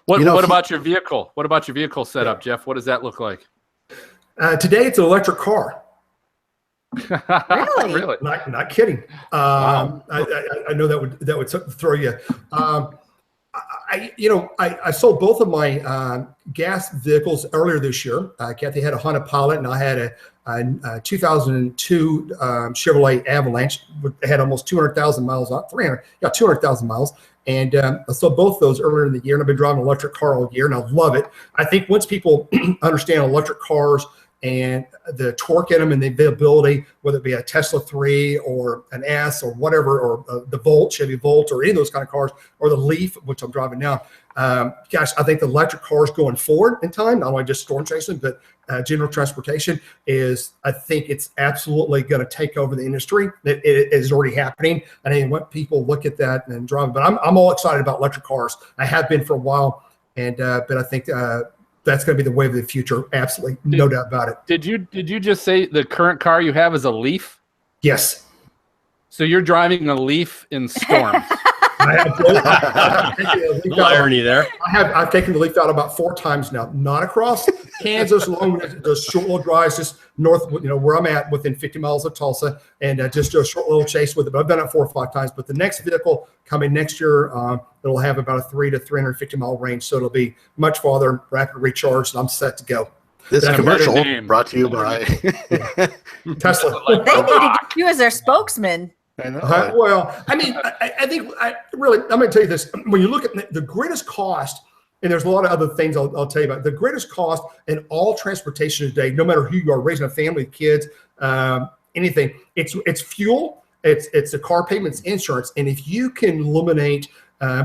What about your vehicle? What about your vehicle setup, Jeff? What does that look like? Today it's an electric car. Really? Really? Not kidding. Wow. I know that would throw you. I sold both of my gas vehicles earlier this year. Kathy had a Honda Pilot, and I had a 2002 Chevrolet Avalanche. It had almost 200,000 miles on 200,000 miles. And I sold both of those earlier in the year, and I've been driving an electric car all year, and I love it. I think once people understand electric cars and the torque in them and the availability, whether it be a Tesla 3 or an S or whatever, or the Volt, Chevy Volt, or any of those kind of cars, or the Leaf, which I'm driving now. Gosh, I think the electric cars going forward in time, not only just storm chasing, but general transportation I think it's absolutely going to take over the industry. It is already happening. And I want people to look at that and drive. But I'm all excited about electric cars. I have been for a while. And but I think that's going to be the wave of the future. Absolutely. No doubt about it. Did you just say the current car you have is a Leaf? Yes. So you're driving a Leaf in storms. No irony there. I've taken the Leaf out about 4 times now, not across Kansas, along those short little drives just north, where I'm at, within 50 miles of Tulsa, and just do a short little chase with it. But I've done it 4 or 5 times. But the next vehicle coming next year, it'll have about a 300 to 350 mile range, so it'll be much farther, rapid recharge, and I'm set to go. This commercial brought to you by Tesla. They need to get you as their spokesman. I know. Well, I mean, I think I'm going to tell you this. When you look at the greatest cost, and there's a lot of other things I'll tell you about, the greatest cost in all transportation today, no matter who you are, raising a family, kids, anything, it's fuel, it's the car payments, insurance. And if you can eliminate,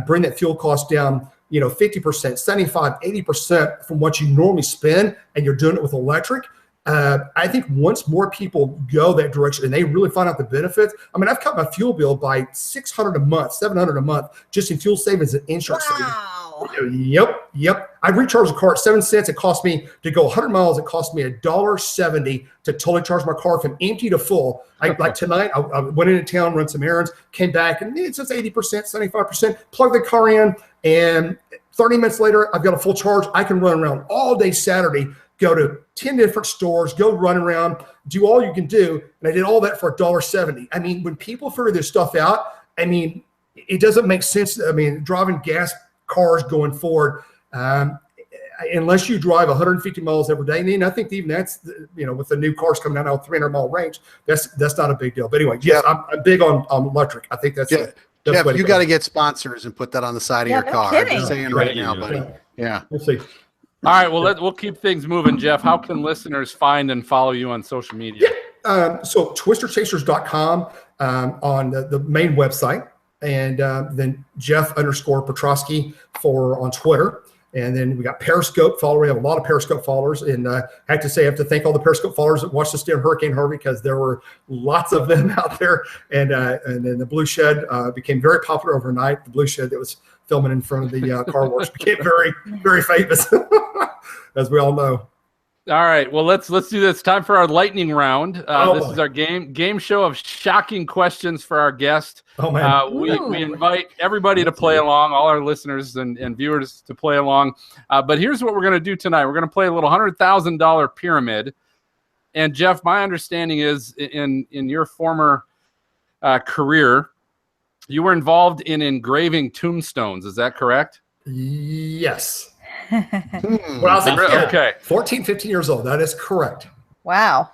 bring that fuel cost down, 50%, 75, 80% from what you normally spend, and you're doing it with electric, I think once more people go that direction and they really find out the benefits. I mean, I've cut my fuel bill by $600 a month, $700 a month, just in fuel savings and insurance. Wow. Yep. I recharged the car at 7 cents. It cost me to go 100 miles. It cost me $1.70 to totally charge my car from empty to full. Like tonight, I went into town, run some errands, came back, and it's just 80%, 75%. Plug the car in, and 30 minutes later, I've got a full charge. I can run around all day Saturday, go to 10 different stores, go run around, do all you can do. And I did all that for $1.70. I mean, when people figure this stuff out, I mean, it doesn't make sense. I mean, driving gas cars going forward, unless you drive 150 miles every day. And I think even that's, with the new cars coming out now, 300 mile range, that's not a big deal. But anyway, yes, I'm big on electric. I think that's it. Jeff, you got to get sponsors and put that on the side of your car. Kidding. I'm just saying right now, buddy. Yeah. We'll see. All right, well, we'll keep things moving, Jeff. How can listeners find and follow you on social media? So twisterchasers.com on the main website, and then Jeff _Petrowski on Twitter. And then we got Periscope follower. We have a lot of Periscope followers. And I have to thank all the Periscope followers that watched us during Hurricane Harvey, because there were lots of them out there. And then the Blue Shed became very popular overnight. The Blue Shed that was filming in front of the car wash became very, very famous, as we all know. All right, well, let's do this. Time for our lightning round. This boy. is our game show of shocking questions for our guest. Oh, man. We invite everybody to play along, all our listeners and viewers to play along. But here's what we're going to do tonight. We're going to play a little $100,000 pyramid. And Jeff, my understanding is in your former career, you were involved in engraving tombstones. Is that correct? Yes. When I was a kid, okay. 14, 15 years old. That is correct. Wow.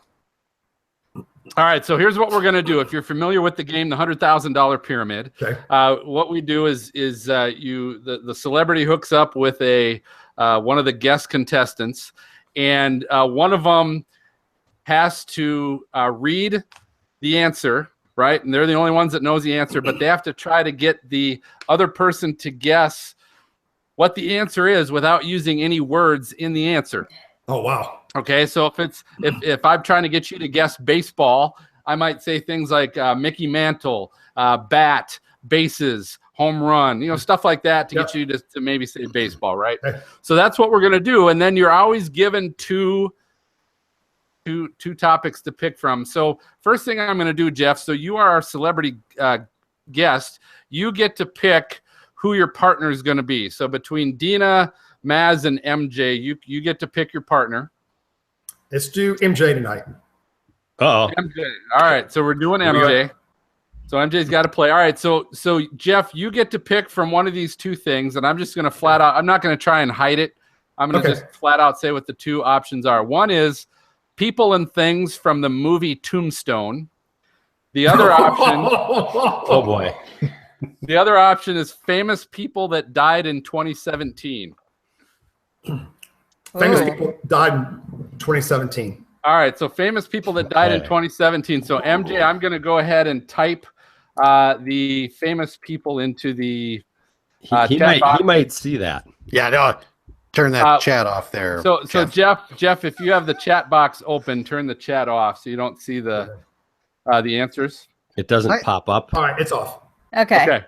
All right, so here's what we're going to do. If you're familiar with the game, the $100,000 pyramid, Okay. What we do is the celebrity hooks up with one of the guest contestants, and one of them has to read the answer, right? And they're the only ones that knows the answer, but they have to try to get the other person to guess what the answer is without using any words in the answer. Oh, wow. Okay, so if I'm trying to get you to guess baseball, I might say things like Mickey Mantle, bat, bases, home run, stuff like that to get you to maybe say baseball, right? So that's what we're going to do. And then you're always given 2 two topics to pick from. So first thing I'm going to do, Jeff, so you are our celebrity guest. You get to pick who your partner is going to be. So between Dina, Maz, and MJ, you get to pick your partner. Let's do MJ tonight. Uh-oh. MJ. All right, so we're doing MJ. So MJ's got to play. All right, so Jeff, you get to pick from one of these two things, and I'm just going to flat out, I'm not going to try and hide it. I'm going to just flat out say what the two options are. One is people and things from the movie Tombstone. The other option, oh boy. The other option is famous people that died in 2017. Famous people died in 2017. All right, so famous people that died in 2017. So MJ, I'm going to go ahead and type the famous people into the he might see that. Yeah, no, turn that chat off there. So Jeff, if you have the chat box open, turn the chat off so you don't see the answers. It doesn't pop up. All right, it's off. Okay.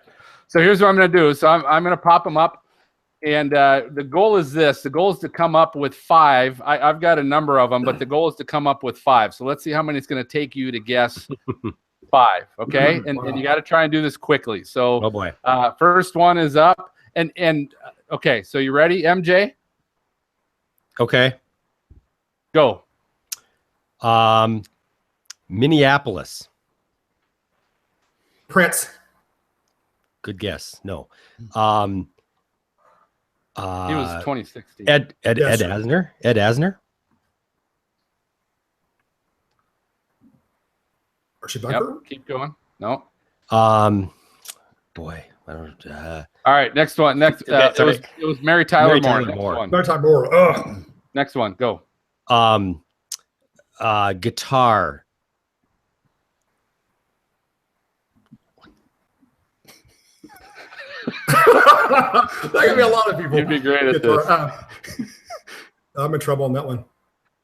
So here's what I'm going to do. So I'm going to pop them up, and the goal is this. The goal is to come up with 5. I've got a number of them, but the goal is to come up with 5. So let's see how many it's going to take you to guess 5. Okay, and you got to try and do this quickly. So oh boy. First one is up, and okay. So you ready, MJ? Okay. Go. Minneapolis. Prince. Good guess. No. He was 2016. Ed Asner. Ed Asner. Archie Bunker. Yep, keep going. No. Boy. I don't. All right. Next one. It was Mary Tyler Moore. Mary Tyler Moore. Ugh. Next one. Go. Guitar. That could be a lot of people. You'd be great at this. I'm in trouble on that one.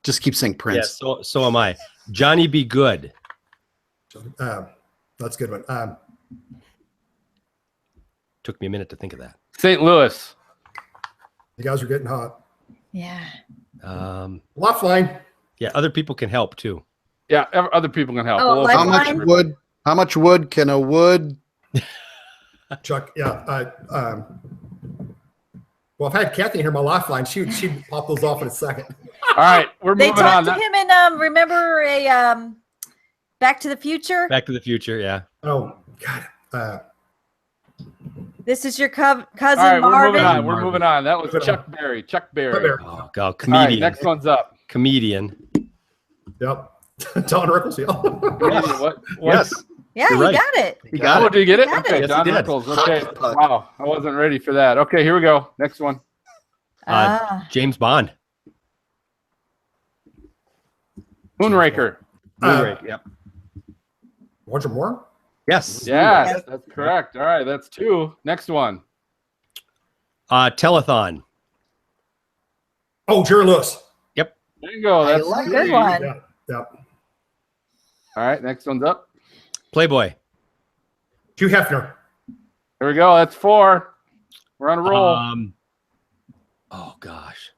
Just keep saying Prince. Yeah, so am I. Johnny Be Good. That's a good one. Took me a minute to think of that. St. Louis. You guys are getting hot. Yeah. Lifeline. Yeah, other people can help too. Yeah, other people can help. Oh, How much wood can a wood? Chuck, yeah. Well, I've had Kathy in here, my lifeline. She'd pop those off in a second. All right, we're They moving on. talked to him in remember a Back to the Future? Back to the Future, yeah. Oh God. This is your cousin All right, Marvin. we're moving on. That was Chuck Berry. Oh God, comedian. All right, next one's up. Comedian. Yep. Don Rickles. Yeah. Comedian, what? Yes. Yeah, You're he right. got it. You got it. Did you get it? Got Okay, it. Don Yes, he did. Rickles. Okay. Wow, I wasn't ready for that. Okay, here we go. Next one. James Bond. Moonraker. Yep. Roger Moore. Yes. Yes, that's correct. All right, that's 2. Next one. Telethon. Oh, Jerry Lewis. Bingo. That's like 3. Good one. Yeah. All right, next one's up. Playboy. Hugh Hefner. Here we go. That's 4. We're on a roll. Oh gosh.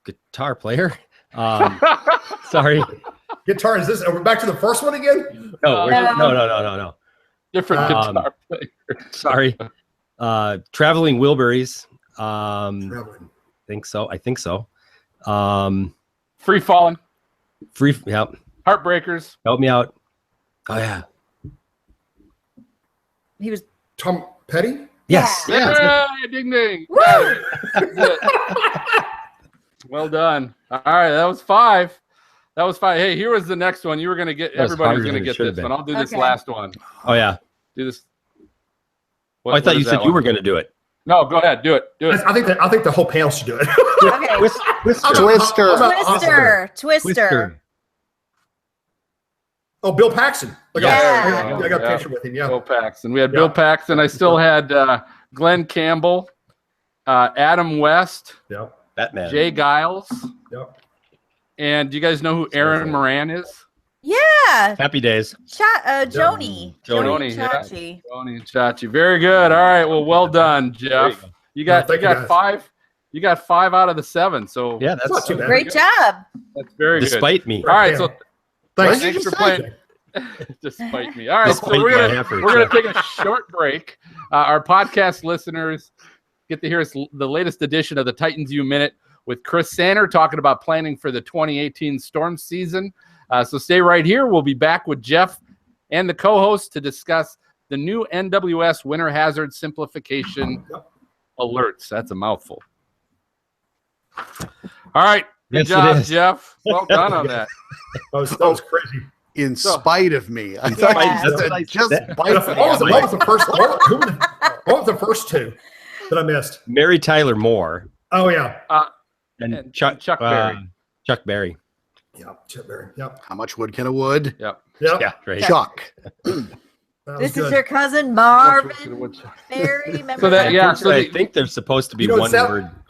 Guitar player. Sorry. Guitar. Is this? Are we back to the first one again? No. Different guitar player. Sorry. Traveling Wilburys. Traveling. I think so. Free Falling. Yep. Heartbreakers. Help me out. Oh yeah. He was Tom Petty. Yes. Yeah. Ding ding. Well done. All right, that was 5. Hey, here was the next one. You were gonna get. Everybody was gonna get this one. I'll do this last one. Oh yeah. Do this. I thought you said you were gonna do it. No, go ahead. Do it. I think the whole panel should do it. okay. Twister. Oh, Bill Paxton. I got a picture with him. Yeah. Bill Paxton. We had Bill Paxton. I still had Glenn Campbell, Adam West, Batman, Jay Giles. Yep. And do you guys know who Aaron Moran is? Yeah. Happy Days. Joni. Joni Chachi. Joni and Chachi. Very good. All right. Well done, Jeff. You got 5. You got 5 out of the 7. So Yeah, Not too bad. Great job. that's very good. despite me. All right, so Thanks. thanks for playing. Despite me. All right, so Despite we're my efforts, gonna yeah. take a short break. Our podcast listeners get to hear the latest edition of the Titans U Minute with Chris Sander talking about planning for the 2018 storm season. So stay right here. We'll be back with Jeff and the co-host to discuss the new NWS winter hazard simplification alerts. That's a mouthful. All right. Good Yes, it job, is. Jeff. Well done on that. That was crazy. In spite of me. I Yeah. thought That's you said what I just said. spite What me. was the first? What was the first 2 that I missed? Mary Tyler Moore Oh yeah, And Chuck Berry. Chuck Berry. yeah, Chip Berry. Yep, How much wood can a wood? Yep. yep. Yeah, right. Chuck. That was This is good. your cousin Marvin Berry. Remember So that- yeah, so I the- think they're supposed to be You know, it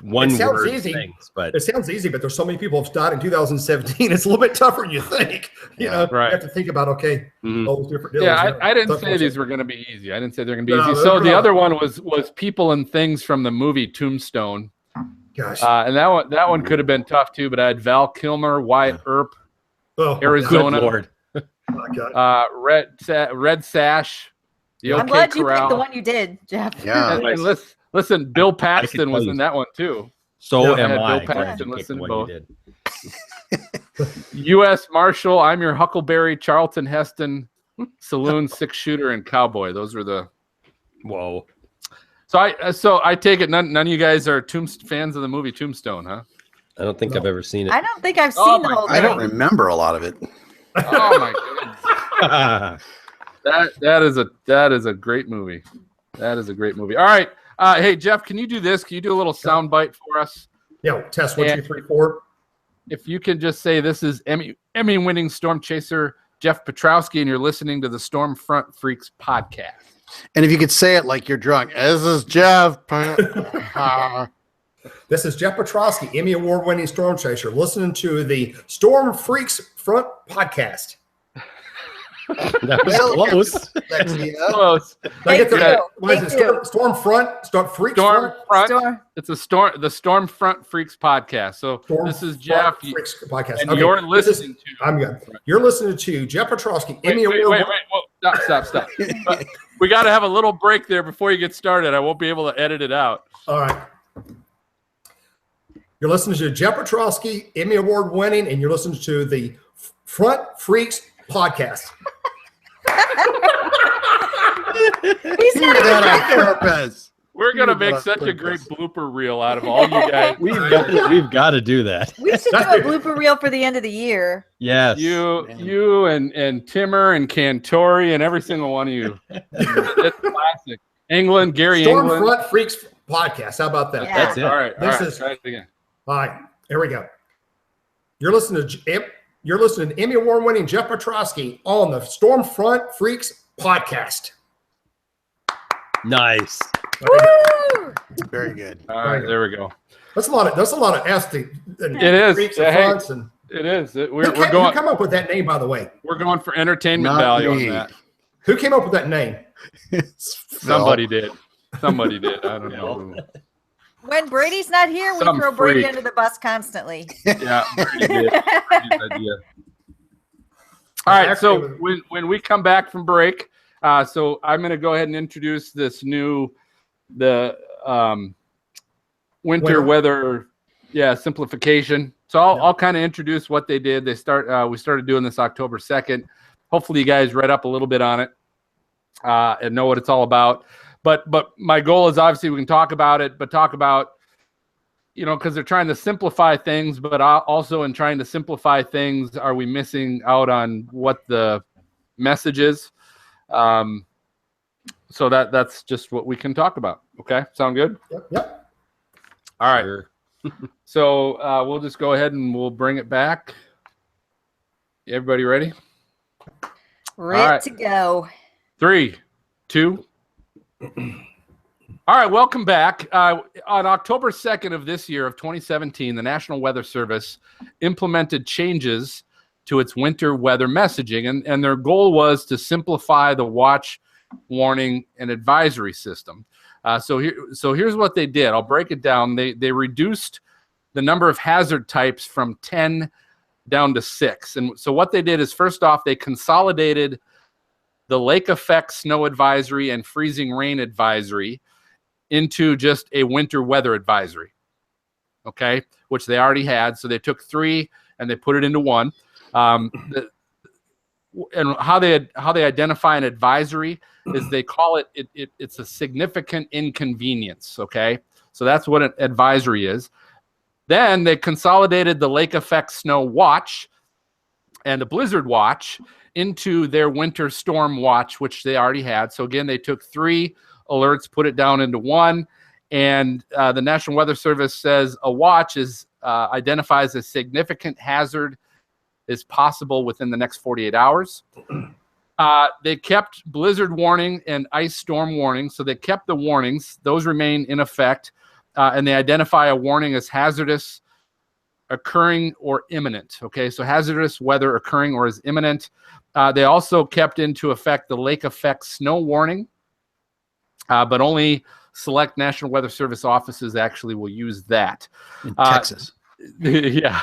one sounds word easy. things, but It sounds easy, but there's so many people have died in 2017. It's a little bit tougher than you think. You know, Right. you have to think about Mhm. all those different deals. Yeah, I didn't Tough say ones. these were going to be easy. I didn't say they're going to be No, easy. they're So the not. other one was people and things from the movie Tombstone, Gosh, and that one could have been tough too. But I had Val Kilmer, Wyatt Earp, oh, Arizona. good Lord. my God. Red Sash, the I'm OK glad you picked Corral. the one you did, Jeff. Yeah. And listen, Bill Paxton tell was you. in that one too. So Yeah, I had am I. Bill Glad Paxton you picked the listen one both. you did. U.S. Marshal, I'm Your Huckleberry, Charlton Heston, Saloon, Six Shooter, and Cowboy. Those were the. Whoa. So I take it none of you guys are fans of the movie Tombstone, huh? I don't think No. I've ever seen it. I don't think I've Oh seen my the whole I thing. don't remember a lot of it. Oh my goodness. That is a great movie. That is a great movie. All right. Hey Jeff, can you do this? Can you do a little sound bite for us? Yeah, test 1, 2, 3, 4. If you can just say this is Emmy-winning storm chaser Jeff Petrowski, and you're listening to the Stormfront Freaks podcast. And if you could say it like you're drunk, this is Jeff. This is Jeff Petrowski, Emmy Award-winning storm chaser, listening to the Storm Freaks Front podcast. That was close. Close. Did I get Thank the- you. what is Thank it? you. Storm Front? Storm Freaks Storm Front? Front. It's the Stormfront Freaks podcast. So Storm this is Front Jeff, Freaks podcast. and Okay, you're this is- listening to. I'm good. You're listening to Jeff Petrowski, Emmy Wait, Award. whoa, stop. But we got to have a little break there before you get started. I won't be able to edit it out. All right. You're listening to Jeff Petrowski, Emmy Award winning, and you're listening to the Front Freaks podcast. He's Did that on purpose. We're gonna Dude, make that's such a pretty great close. blooper reel out of all you guys. We've got to do that. We should do a blooper reel for the end of the year. Yes. You and Timmer and Cantori and every single one of you. It's classic. England, Gary Storm England. Front Freaks podcast. How about that? Yeah. That's it. All right. This is- Try it again. All right, here we go. You're listening to Emmy Award winning Jeff Petrowski on the Storm Front Freaks podcast. Nice. Woo! Very good. All right, there we go. That's a lot of S to It is. Freaks Yeah, and hey. fronts and It is. We're who going. come up with that name, by the way? We're going for entertainment Not value me. on that. Who came up with that name? It's Phil. Somebody did. Somebody did. I don't know. who. When Brady's not here, we Some throw Brady freak. under the bus constantly. Yeah, Brady did. Brady's idea. All right. So when we come back from break, so I'm going to go ahead and introduce this winter weather, simplification. So I'll kind of introduce what they did. We started doing this October 2nd. Hopefully you guys read up a little bit on it and know what it's all about. But my goal is obviously we can talk about it, but talk about, because they're trying to simplify things, but also in trying to simplify things, are we missing out on what the message is? So that's just what we can talk about. Okay, sound good? Yep. All right. Sure. So we'll just go ahead and we'll bring it back. Everybody ready? Ready right. to go. 3, 2. All right, welcome back. On October 2nd of this year of 2017, the National Weather Service implemented changes to its winter weather messaging, and their goal was to simplify the watch, warning, and advisory system. So here's what they did. I'll break it down. They reduced the number of hazard types from 10 down to 6. And so what they did is, first off, they consolidated the lake effect snow advisory and freezing rain advisory into just a winter weather advisory, okay, which they already had. So they took 3 and they put it into 1. And how they identify an advisory is they call it's a significant inconvenience, okay? So that's what an advisory is. Then they consolidated the lake effect snow watch and the blizzard watch into their winter storm watch, which they already had. So again, they took 3 alerts, put it down into 1, and the National Weather Service says a watch identifies a significant hazard is possible within the next 48 hours. They kept blizzard warning and ice storm warning, so they kept the warnings. Those remain in effect, and they identify a warning as hazardous, occurring, or imminent. Okay, so hazardous weather occurring or is imminent. They also kept into effect the lake effect snow warning, but only select National Weather Service offices actually will use that. In Texas. Yeah.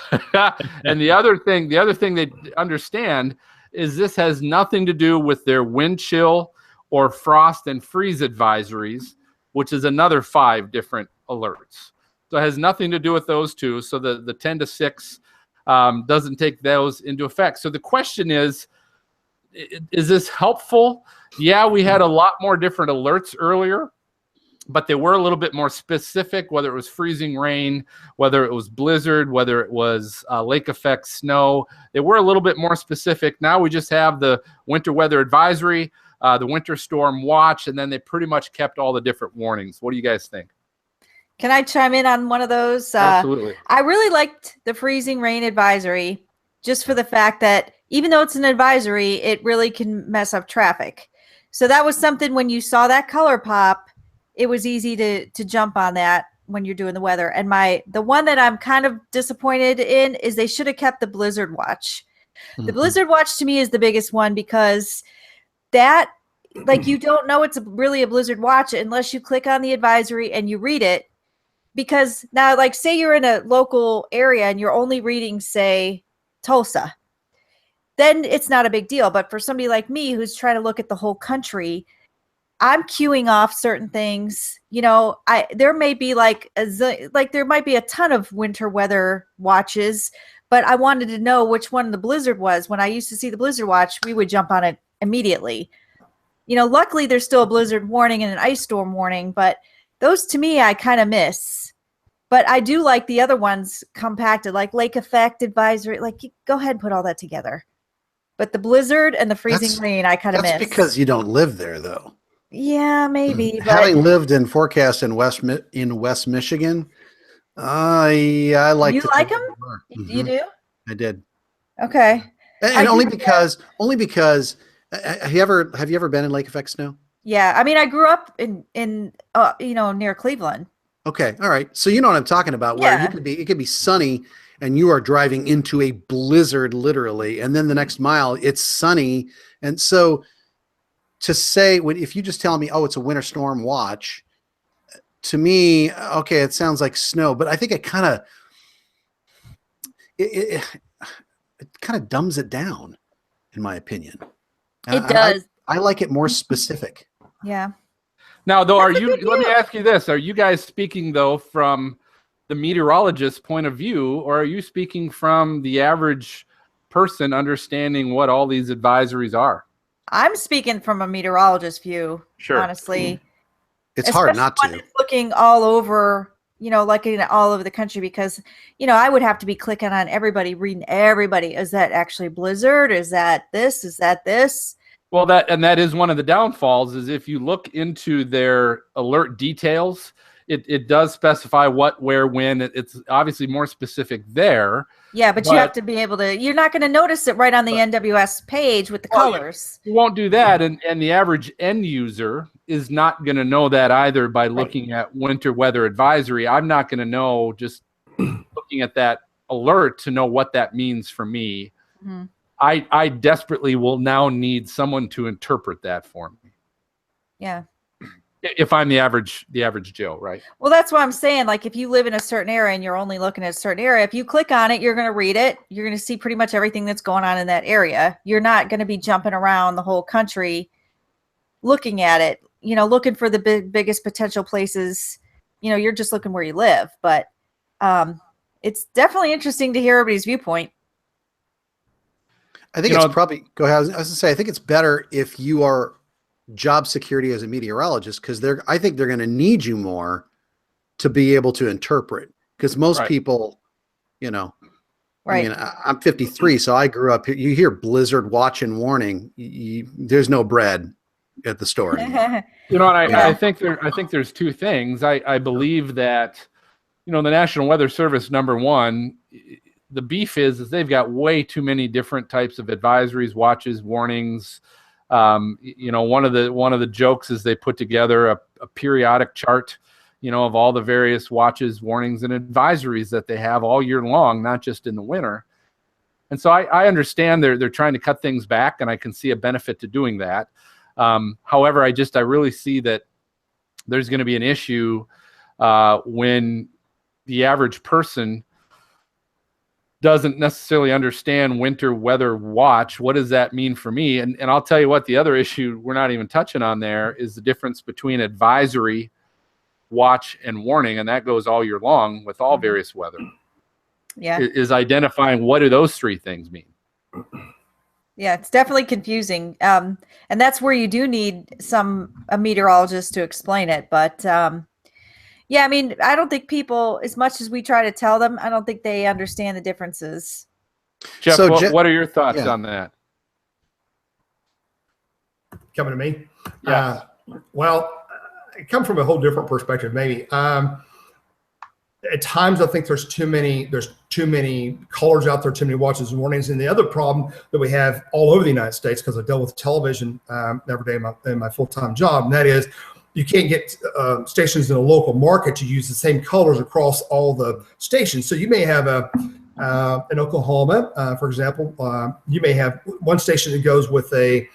And the other thing they understand is this has nothing to do with their wind chill or frost and freeze advisories, which is another 5 different alerts. So it has nothing to do with those 2. So the 10 to 6 doesn't take those into effect. So the question is this helpful? Yeah, we had a lot more different alerts earlier, but they were a little bit more specific, whether it was freezing rain, whether it was blizzard, whether it was lake effect snow. They were a little bit more specific. Now we just have the winter weather advisory, the winter storm watch, and then they pretty much kept all the different warnings. What do you guys think? Can I chime in on one of those? Absolutely. I really liked the freezing rain advisory just for the fact that even though it's an advisory, it really can mess up traffic. So that was something when you saw that color pop, it was easy to jump on that when you're doing the weather. And the one that I'm kind of disappointed in is they should have kept the blizzard watch. The blizzard watch to me is the biggest one because that, like, you don't know it's really a blizzard watch unless you click on the advisory and you read it. Because now, like, say you're in a local area and you're only reading, say, Tulsa, then it's not a big deal. But for somebody like me who's trying to look at the whole country, I'm queuing off certain things. You know, there may be there might be a ton of winter weather watches, but I wanted to know which one the blizzard was. When I used to see the blizzard watch, we would jump on it immediately. You know, luckily there's still a blizzard warning and an ice storm warning, but those to me I kind of miss. But I do like the other ones compacted, like lake effect advisory. Like, go ahead and put all that together. But the blizzard and the freezing rain, I kind of miss. That's because you don't live there, though. Yeah, maybe. Having lived in forecast in West Michigan, I like. You like them? You do? I did. Okay. And only because have you ever been in lake effect snow? Yeah, I mean, I grew up in near Cleveland. Okay, all right. So you know what I'm talking about. Where it could be sunny, and you are driving into a blizzard, literally, and then the next mile it's sunny, and so to say if you just tell me, oh, it's a winter storm watch, to me, okay, it sounds like snow, but I think it kind of dumbs it down, in my opinion. It does. I like it more specific. Yeah. Now, though, let me ask you this. Are you guys speaking, though, from the meteorologist's point of view, or are you speaking from the average person understanding what all these advisories are? I'm speaking from a meteorologist view, sure. Honestly. It's hard not to. Looking all over, looking at all over the country because, I would have to be clicking on everybody, reading everybody. Is that actually blizzard? Is that this? Is that this? Well, that is one of the downfalls is if you look into their alert details, it does specify what, where, when. It's obviously more specific there. Yeah, but you have to be able to, you're not going to notice it right on the NWS page with the colors. You won't do that. And the average end user is not going to know that either by looking at winter weather advisory. I'm not going to know just looking at that alert to know what that means for me. Mm-hmm. I desperately will now need someone to interpret that for me. Yeah. if I'm the average Joe, right? Well, that's what I'm saying. Like if you live in a certain area and you're only looking at a certain area, if you click on it, you're going to read it. You're going to see pretty much everything that's going on in that area. You're not going to be jumping around the whole country looking at it, looking for the biggest potential places. You're just looking where you live. But it's definitely interesting to hear everybody's viewpoint. I think it's probably, go ahead. I was going to say, I think it's better if you are job security as a meteorologist, because I think they're going to need you more to be able to interpret, because most people, right. I mean, I'm 53, so I grew up, you hear blizzard watch and warning, there's no bread at the store anymore. I think there's two things. I believe that, the National Weather Service, number one, the beef is they've got way too many different types of advisories, watches, warnings. One of the jokes is they put together a periodic chart, of all the various watches, warnings, and advisories that they have all year long, not just in the winter. And so I understand they're trying to cut things back, and I can see a benefit to doing that. However, I really see that there's going to be an issue when the average person doesn't necessarily understand winter weather watch. What does that mean for me? And I'll tell you what, the other issue we're not even touching on there is the difference between advisory, watch, and warning. And that goes all year long with all various weather. Yeah. Is identifying what do those three things mean? Yeah, it's definitely confusing. And that's where you do need a meteorologist to explain it. But yeah, I mean, I don't think people, as much as we try to tell them, I don't think they understand the differences. Jeff, what are your thoughts on that? Coming to me? Yeah. Well, I come from a whole different perspective, maybe. At times, I think there's too many colors out there, too many watches and warnings. And the other problem that we have all over the United States, because I deal with television every day in my full-time job, and that is, you can't get stations in a local market to use the same colors across all the stations. So you may have in Oklahoma, for example, you may have one station that goes with a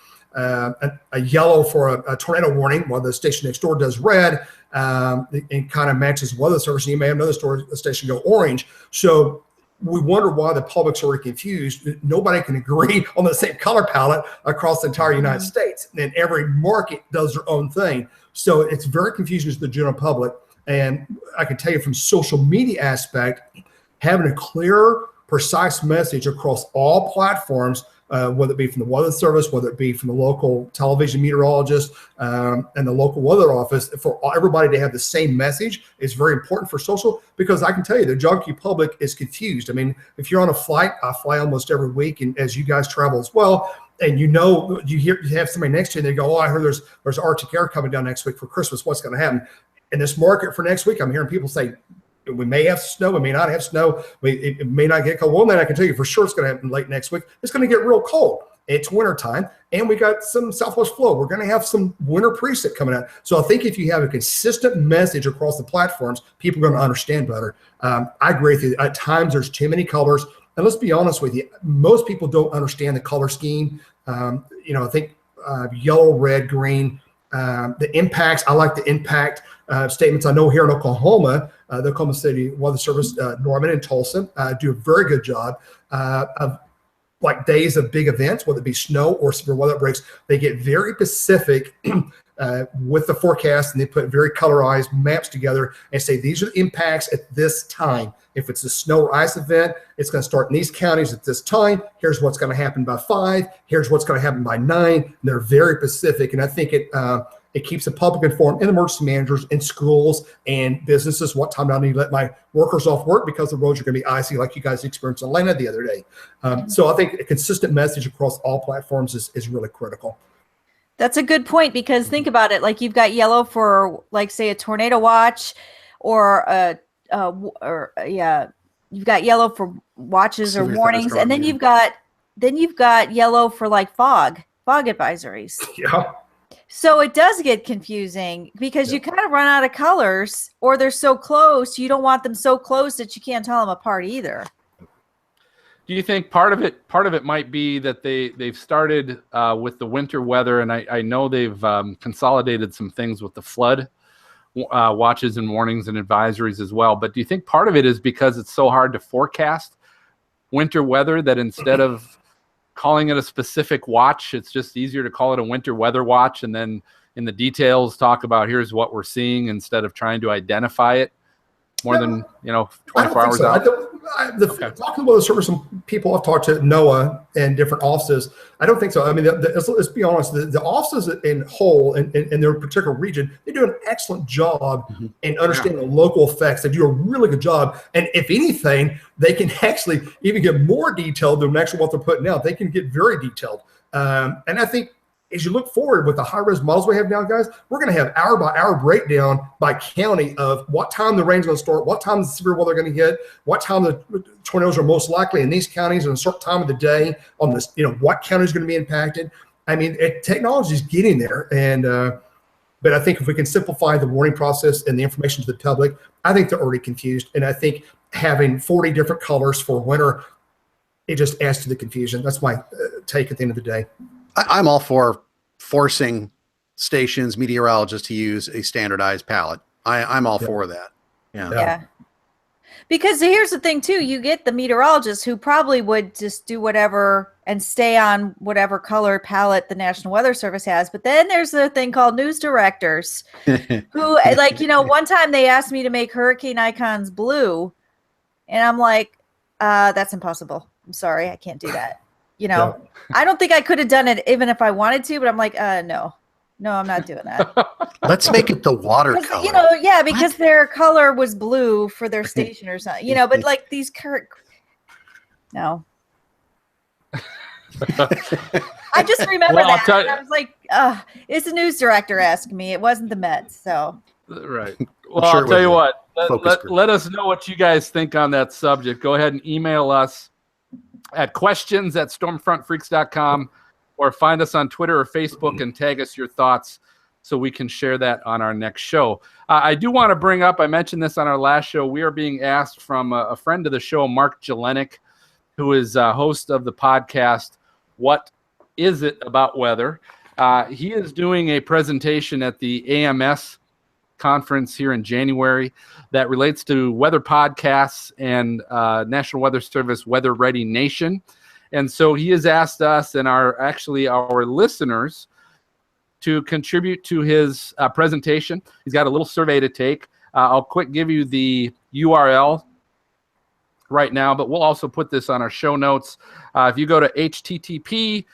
yellow for a tornado warning, while the station next door does red, and kind of matches weather service. And you may have another station go orange. So we wonder why the public's already confused. Nobody can agree on the same color palette across the entire United States. And every market does their own thing. So it's very confusing to the general public. And I can tell you from social media aspect, having a clear, precise message across all platforms, whether it be from the Weather Service, whether it be from the local television meteorologist and the local weather office, for everybody to have the same message is very important for social, because I can tell you the junkie public is confused. I mean, if you're on a flight, I fly almost every week, and as you guys travel as well, and you have somebody next to you and they go, oh, I heard there's Arctic air coming down next week for Christmas. What's going to happen? In this market for next week, I'm hearing people say, we may have snow, we may not have snow, it may not get cold. One thing I can tell you for sure it's going to happen late next week. It's going to get real cold. It's winter time, and we got some southwest flow. We're going to have some winter precip coming out. So I think if you have a consistent message across the platforms, people are going to understand better. I agree with you. At times, there's too many colors. And let's be honest with you, most people don't understand the color scheme. I think yellow, red, green, the impacts. I like the impact statements. I know here in Oklahoma, the Oklahoma City Weather Service, Norman and Tulsa do a very good job of like days of big events, whether it be snow or severe weather breaks. They get very specific with the forecast, and they put very colorized maps together and say, these are the impacts at this time. If it's a snow or ice event, it's going to start in these counties at this time. Here's what's going to happen by 5. Here's what's going to happen by 9. And they're very specific. And I think it keeps the public informed, and emergency managers in schools and businesses. What time do I need to let my workers off work because the roads are going to be icy, like you guys experienced in Atlanta the other day. So I think a consistent message across all platforms is really critical. That's a good point, because think about it. Like, you've got yellow for, like, say, a tornado watch, or you've got yellow for watches or warnings, and then you've got yellow for like fog advisories. Yeah. So it does get confusing, because you kind of run out of colors, or they're so close. You don't want them so close that you can't tell them apart either. Do you think part of it might be that they've started with the winter weather, and I know they've consolidated some things with the flood watches and warnings and advisories as well. But do you think part of it is because it's so hard to forecast winter weather that instead of calling it a specific watch, it's just easier to call it a winter weather watch, and then in the details talk about here's what we're seeing instead of trying to identify it more than 24 hours out? Talking about the service, some people I've talked to NOAA and different offices, I don't think so. I mean, let's be honest, the offices in whole in their particular region, they do an excellent job in understanding the local effects. They do a really good job. And if anything, they can actually even get more detailed than actually what they're putting out. They can get very detailed. And I think as you look forward with the high-res models we have now, guys, we're going to have hour-by-hour breakdown by county of what time the rain's going to start, what time the severe weather going to hit, what time the tornadoes are most likely in these counties and a certain time of the day on this, what county is going to be impacted. I mean, technology is getting there. And but I think if we can simplify the warning process and the information to the public, I think they're already confused. And I think having 40 different colors for winter, it just adds to the confusion. That's my take at the end of the day. I'm all for forcing stations, meteorologists to use a standardized palette. I'm all for that. Yeah. Because here's the thing too, you get the meteorologists who probably would just do whatever and stay on whatever color palette the National Weather Service has. But then there's a thing called news directors who one time they asked me to make hurricane icons blue. And I'm like, that's impossible. I'm sorry, I can't do that. I don't think I could have done it even if I wanted to, but I'm like, no, I'm not doing that. Let's make it the watercolor. Because their color was blue for their station or something, but like these no. I just remember that. I was like, it's a news director asking me. It wasn't the Mets, so. Right. Well, I'll tell you what, let us know what you guys think on that subject. Go ahead and email us at questions@stormfrontfreaks.com or find us on Twitter or Facebook and tag us your thoughts so we can share that on our next show. I do want to bring up, I mentioned this on our last show, we are being asked from a friend of the show, Mark Jelenic, who is a host of the podcast, What Is It About Weather? He is doing a presentation at the AMS conference here in January that relates to weather podcasts and National Weather Service Weather Ready Nation. And so he has asked us and our listeners to contribute to his presentation. He's got a little survey to take. I'll quick give you the URL right now, but we'll also put this on our show notes. If you go to http://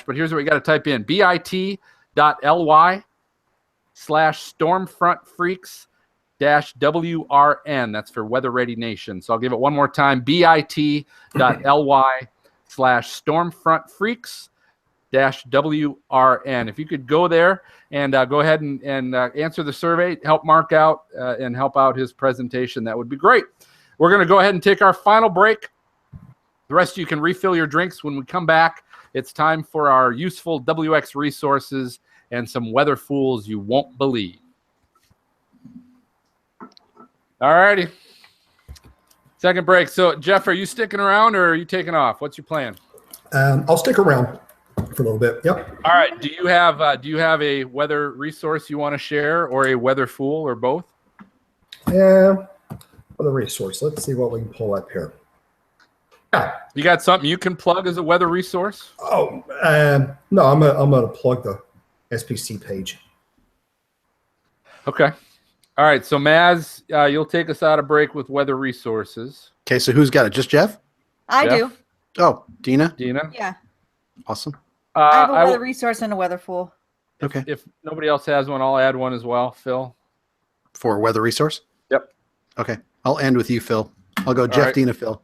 but here's what we got to type in: bit.ly/stormfrontfreaks-WRN. That's for Weather Ready Nation. So I'll give it one more time: bit.ly/stormfrontfreaks-WRN. If you could go there and go ahead and answer the survey, help Mark out and help out his presentation, that would be great. We're going to go ahead and take our final break. The rest of you can refill your drinks. When we come back, it's time for our useful WX resources and some weather fools you won't believe. All righty. Second break. So, Jeff, are you sticking around or are you taking off? What's your plan? I'll stick around for a little bit. Yep. All right. Do you have a weather resource you want to share, or a weather fool, or both? Yeah, weather resource. Let's see what we can pull up here. Yeah. You got something you can plug as a weather resource? Oh, no. I'm gonna plug the SPC page. Okay. All right. So, Maz, you'll take us out of break with weather resources. Okay. So who's got it? Just Jeff? I do. Oh, Dina? Yeah. Awesome. I have a weather resource and a weather fool. Okay. If nobody else has one, I'll add one as well. Phil? For a weather resource? Yep. Okay. I'll end with you, Phil. I'll go Jeff, right. Dina, Phil.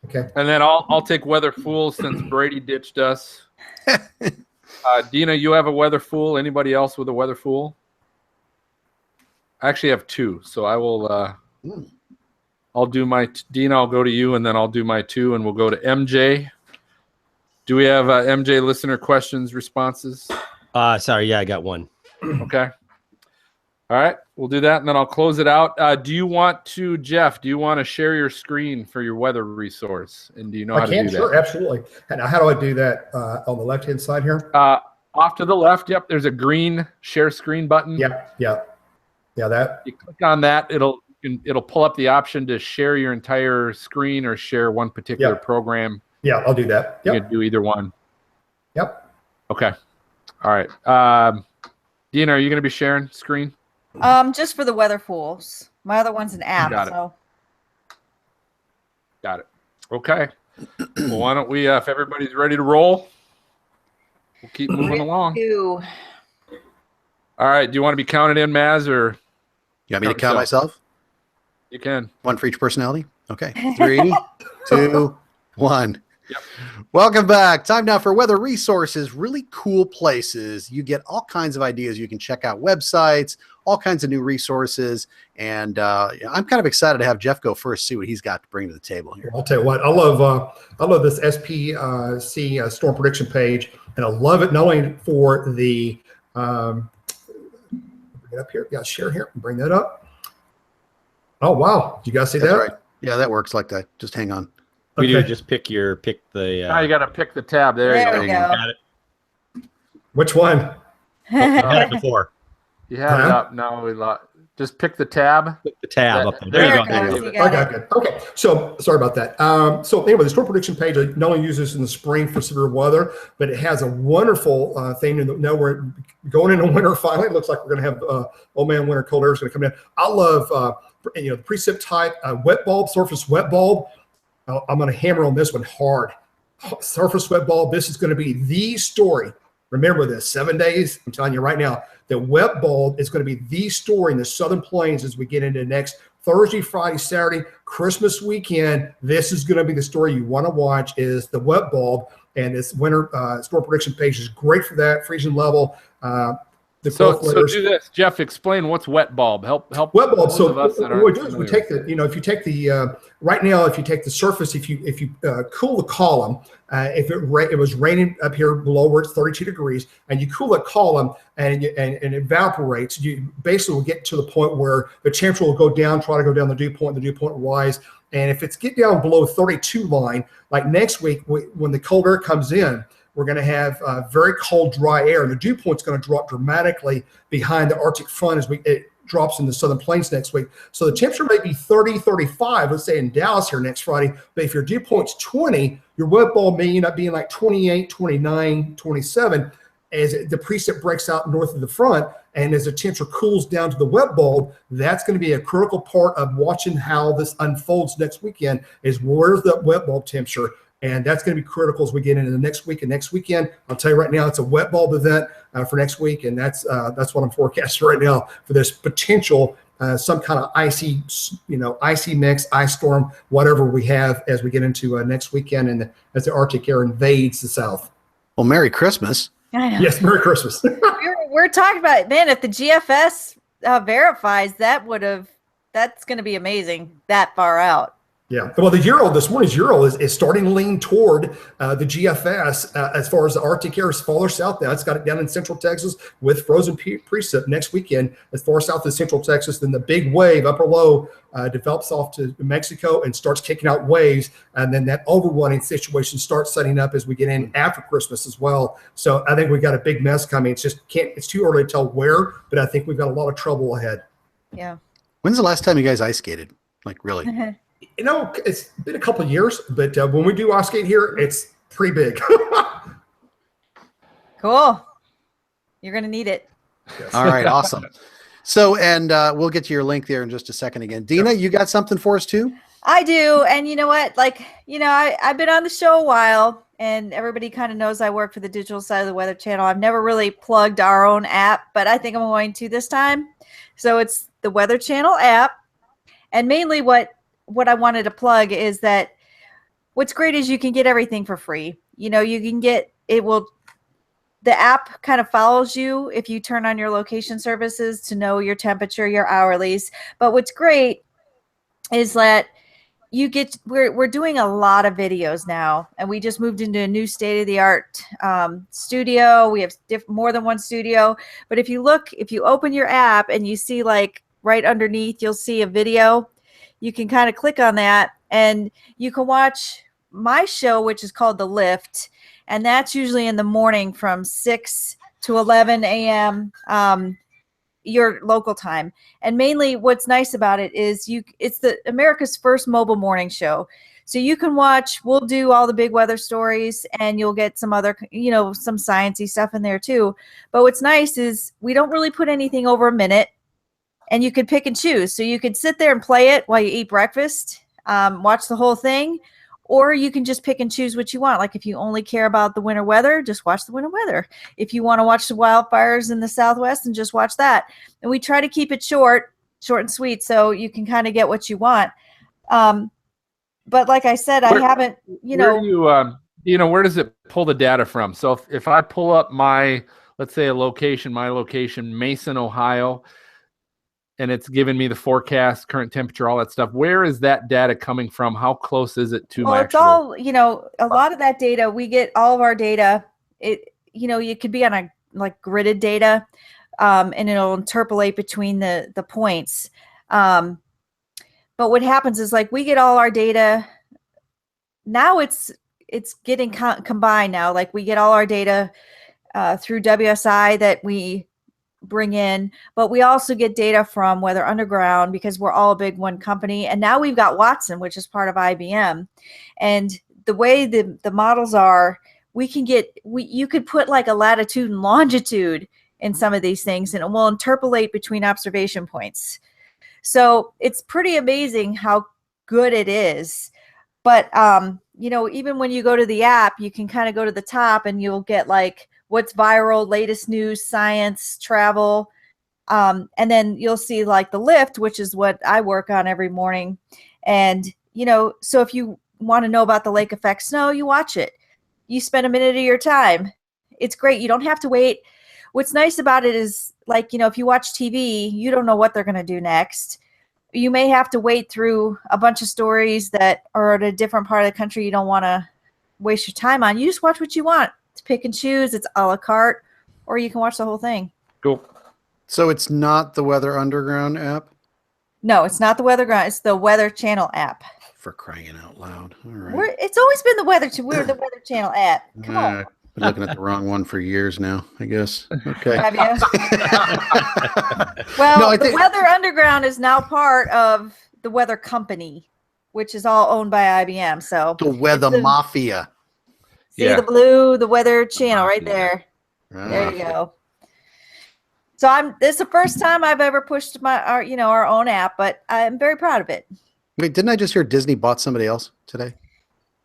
Okay. And then I'll take weather fool since Brady ditched us. Dina, you have a weather fool. Anybody else with a weather fool? I actually have two, so I will. I'll do my Dina. I'll go to you, and then I'll do my two, and we'll go to MJ. Do we have MJ listener questions, responses? Sorry, yeah, I got one. Okay. All right, we'll do that, and then I'll close it out. Jeff, do you want to share your screen for your weather resource? And do you know how to do that? Sure, absolutely. And how do I do that on the left-hand side here? Off to the left, yep, there's a green share screen button. Yep, that. You click on that, it'll pull up the option to share your entire screen or share one particular program. Yeah, I'll do that. You can do either one. Yep. Okay. All right. Dina, are you going to be sharing screen? Just for the weather fools. My other one's an app. Got it. So. Got it. Okay. Well, why don't we, if everybody's ready to roll, we'll keep moving along. All right. Do you want to be counted in, Maz, or you want me to count myself? You can. One for each personality? Okay. 3, 2, 1. Yep. Welcome back. Time now for weather resources, really cool places. You get all kinds of ideas. You can check out websites, all kinds of new resources. And I'm kind of excited to have Jeff go first, see what he's got to bring to the table here. I'll tell you what, I love this SPC storm prediction page, and I love it not only for the bring it up here. Yeah, share here and bring that up. Oh wow, did you guys see that? Right. Yeah, that works like that. Just hang on. We do just pick the. Now you got to pick the tab. There you go. Got it. Which one? I had it before. You had it up. No, we just pick the tab. Pick the tab up there. There you it go. goes. You got it. Good. Okay, so sorry about that. So anyway, the storm prediction page, I not only use this in the spring for severe weather, but it has a wonderful thing to know we're going into winter finally. It looks like we're going to have old man winter cold air is going to come in. I love the precip type wet bulb, surface wet bulb. I'm going to hammer on this one hard. Surface wet bulb, this is going to be the story. Remember this, 7 days, I'm telling you right now, the wet bulb is going to be the story in the Southern Plains as we get into next Thursday, Friday, Saturday, Christmas weekend. This is going to be the story you want to watch is the wet bulb, and this winter storm prediction page is great for that, freezing level. So do this, Jeff. Explain what's wet bulb. Help. Wet bulb. So what we do is we take the, if you take the right now, if you take the surface, if you cool the column, if it was raining up here below where it's 32 degrees, and you cool that column and it evaporates, you basically will get to the point where the temperature will go down, try to go down the dew point will rise. And if it's get down below 32 line, like next week when the cold air comes in, we're going to have very cold, dry air, and the dew point's going to drop dramatically behind the Arctic front as it drops in the Southern Plains next week. So the temperature may be 30, 35, let's say in Dallas here next Friday, but if your dew point's 20, your wet bulb may end up being like 28, 29, 27 as the precip breaks out north of the front, and as the temperature cools down to the wet bulb, that's going to be a critical part of watching how this unfolds next weekend is where's the wet bulb temperature. And that's going to be critical as we get into the next week and next weekend. I'll tell you right now, it's a wet bulb event for next week, and that's what I'm forecasting right now for this potential some kind of icy mix, ice storm, whatever we have as we get into next weekend and as the Arctic air invades the South. Well, Merry Christmas. I know. Yes, Merry Christmas. we're talking about, man, if the GFS verifies, that's going to be amazing that far out. Yeah. Well, the Euro, this morning's Euro is starting to lean toward the GFS as far as the Arctic air is farther south now. It's got it down in central Texas with frozen precip next weekend as far south as central Texas. Then the big wave, upper low, develops off to Mexico and starts kicking out waves. And then that overrunning situation starts setting up as we get in after Christmas as well. So I think we've got a big mess coming. It's too early to tell where, but I think we've got a lot of trouble ahead. Yeah. When's the last time you guys ice skated? Like really? It's been a couple of years, but when we do ice skate here, it's pretty big. Cool. You're going to need it. Yes. All right, awesome. So, and we'll get to your link there in just a second again. Dina, you got something for us too? I do. And you know what? I've been on the show a while, and everybody kind of knows I work for the digital side of the Weather Channel. I've never really plugged our own app, but I think I'm going to this time. So it's the Weather Channel app. And mainly what I wanted to plug is that what's great is you can get everything for free. You can get, the app kind of follows you if you turn on your location services to know your temperature, your hourlies. But what's great is that we're doing a lot of videos now, and we just moved into a new state-of-the-art studio. We have more than one studio, but if you open your app and you see like right underneath, you'll see a video. You can kind of click on that and you can watch my show, which is called The Lift, and that's usually in the morning from 6 to 11 a.m. Your local time. And mainly what's nice about it is it's the America's first mobile morning show. So you can watch, we'll do all the big weather stories, and you'll get some other, some sciencey stuff in there too. But what's nice is we don't really put anything over a minute, and you could pick and choose. So you could sit there and play it while you eat breakfast, watch the whole thing, or you can just pick and choose what you want. Like if you only care about the winter weather, just watch the winter weather. If you want to watch the wildfires in the Southwest, and just watch that. And we try to keep it short and sweet, so you can kind of get what you want. But like I said, I haven't, where does it pull the data from? So if I pull up let's say my location, Mason, Ohio, and it's giving me the forecast, current temperature, all that stuff, where is that data coming from? How close is it to my actual? It's all, a lot of that data, we get all of our data. You could be on a like gridded data, and it'll interpolate between the points. But what happens is like we get all our data. Now it's getting combined now. Like we get all our data through WSI that we bring in, but we also get data from Weather Underground, because we're all a big one company. And now we've got Watson, which is part of IBM. And the way the models are, you could put like a latitude and longitude in some of these things, and it will interpolate between observation points. So it's pretty amazing how good it is. But even when you go to the app, you can kind of go to the top and you'll get like what's viral, latest news, science, travel. And then you'll see like The Lift, which is what I work on every morning. And, so if you want to know about the lake effect snow, you watch it. You spend a minute of your time. It's great. You don't have to wait. What's nice about it is like, if you watch TV, you don't know what they're going to do next. You may have to wait through a bunch of stories that are at a different part of the country you don't want to waste your time on. You just watch what you want. It's pick and choose. It's a la carte, or you can watch the whole thing. Cool. So it's not the Weather Underground app? No, it's not the Weather Ground. It's the Weather Channel app. For crying out loud. All right. It's always been we're the Weather Channel app. Come on. Been looking at the wrong one for years now, I guess. Okay. Have you? Well, the Weather Underground is now part of the Weather Company, which is all owned by IBM. So the Weather Mafia. See the blue, the Weather Channel right there. There you go. So this is the first time I've ever pushed our own app, but I'm very proud of it. Wait, didn't I just hear Disney bought somebody else today?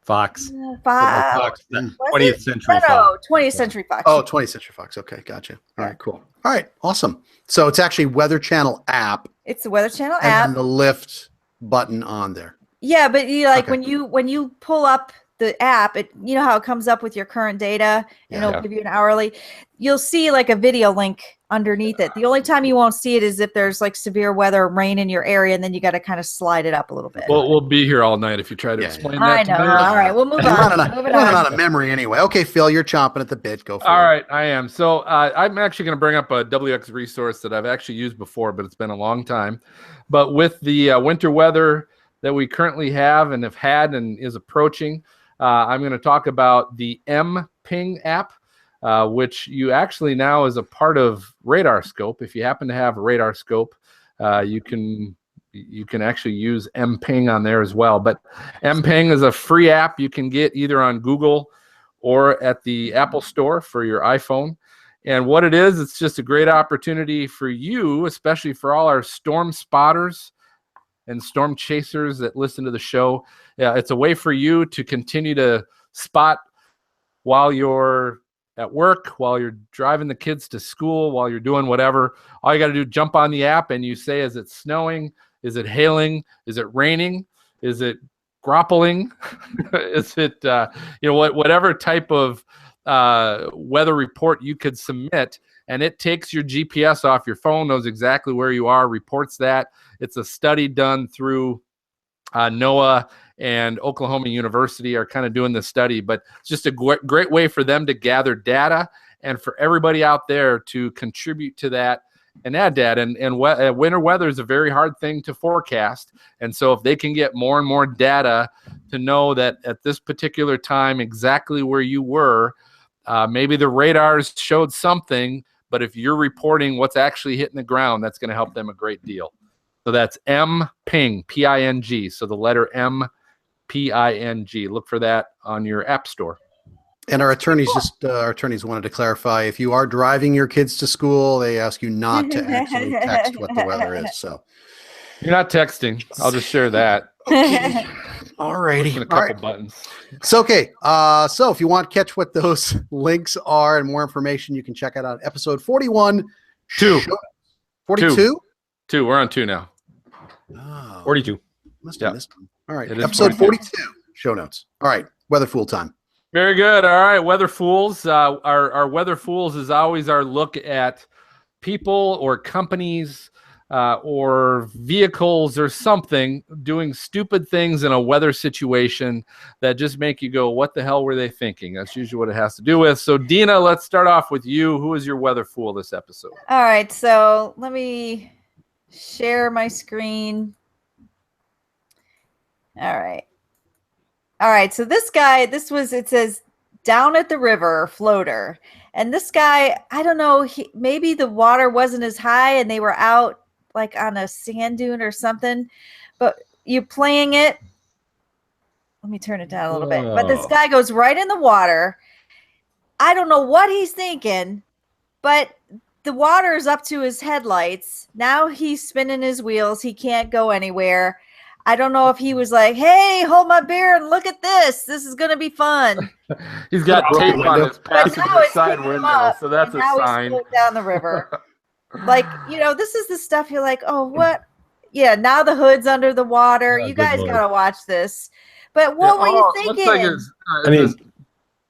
Fox. 20th Century Fox. 20th Century Fox. Oh, 20th Century Fox. Okay, gotcha. All right, cool. All right, awesome. So it's actually Weather Channel app. It's the Weather Channel app. And the Lift button on there. Yeah, but when you pull up the app, how it comes up with your current data, and it'll give you an hourly. You'll see like a video link underneath it. The only time you won't see it is if there's like severe weather, rain in your area, and then you got to kind of slide it up a little bit. Well, we'll be here all night if you try to explain that. I know. All right, we'll move on. Moving on out of memory anyway. Okay, Phil, you're chomping at the bit. Go for it. All right, I am. So I'm actually going to bring up a WX resource that I've actually used before, but it's been a long time. But with the winter weather that we currently have and have had and is approaching, I'm going to talk about the MPing app, which you actually now is a part of Radar Scope. If you happen to have a Radar Scope, you can actually use MPing on there as well. But MPing is a free app you can get either on Google or at the Apple Store for your iPhone. And what it is, it's just a great opportunity for you, especially for all our storm spotters and storm chasers that listen to the show. Yeah, it's a way for you to continue to spot while you're at work, while you're driving the kids to school, while you're doing whatever. All you got to do, jump on the app and you say, is it snowing? Is it hailing? Is it raining? Is it grappling? Is it, whatever type of weather report you could submit, and it takes your GPS off your phone, knows exactly where you are, reports that. It's a study done through NOAA and Oklahoma University are kind of doing this study, but it's just a great way for them to gather data and for everybody out there to contribute to that and add data. And winter weather is a very hard thing to forecast. And so if they can get more and more data to know that at this particular time exactly where you were, maybe the radars showed something, but if you're reporting what's actually hitting the ground, that's going to help them a great deal. So that's M-Ping, P-I-N-G. So the letter M-P-I-N-G. Look for that on your app store. And our attorneys wanted to clarify, if you are driving your kids to school, they ask you not to actually text what the weather is. So you're not texting. I'll just share that. Okay. All righty. A couple buttons. So, okay. So if you want to catch what those links are and more information, you can check it out on episode 41. 42? 2. We're on 2 now. Oh, 42. Must have missed one. All right. It is Episode 42. Show notes. All right. Weather Fool time. Very good. All right. Weather Fools. Our Weather Fools is always our look at people or companies or vehicles or something doing stupid things in a weather situation that just make you go, what the hell were they thinking? That's usually what it has to do with. So, Dina, let's start off with you. Who is your Weather Fool this episode? All right. So let me share my screen. All right. So this guy, it says down at the river floater. And this guy, I don't know, maybe the water wasn't as high and they were out like on a sand dune or something, but you're playing it. Let me turn it down a little bit. But this guy goes right in the water. I don't know what he's thinking, but the water is up to his headlights. Now he's spinning his wheels. He can't go anywhere. I don't know if he was like, hey, hold my beer and look at this. This is going to be fun. He's got tape on his passenger side window, so that's a sign. He's down the river. Like, this is the stuff you're like, oh, what? Yeah, now the hood's under the water. You guys got to watch this. But what were you thinking? Looks like his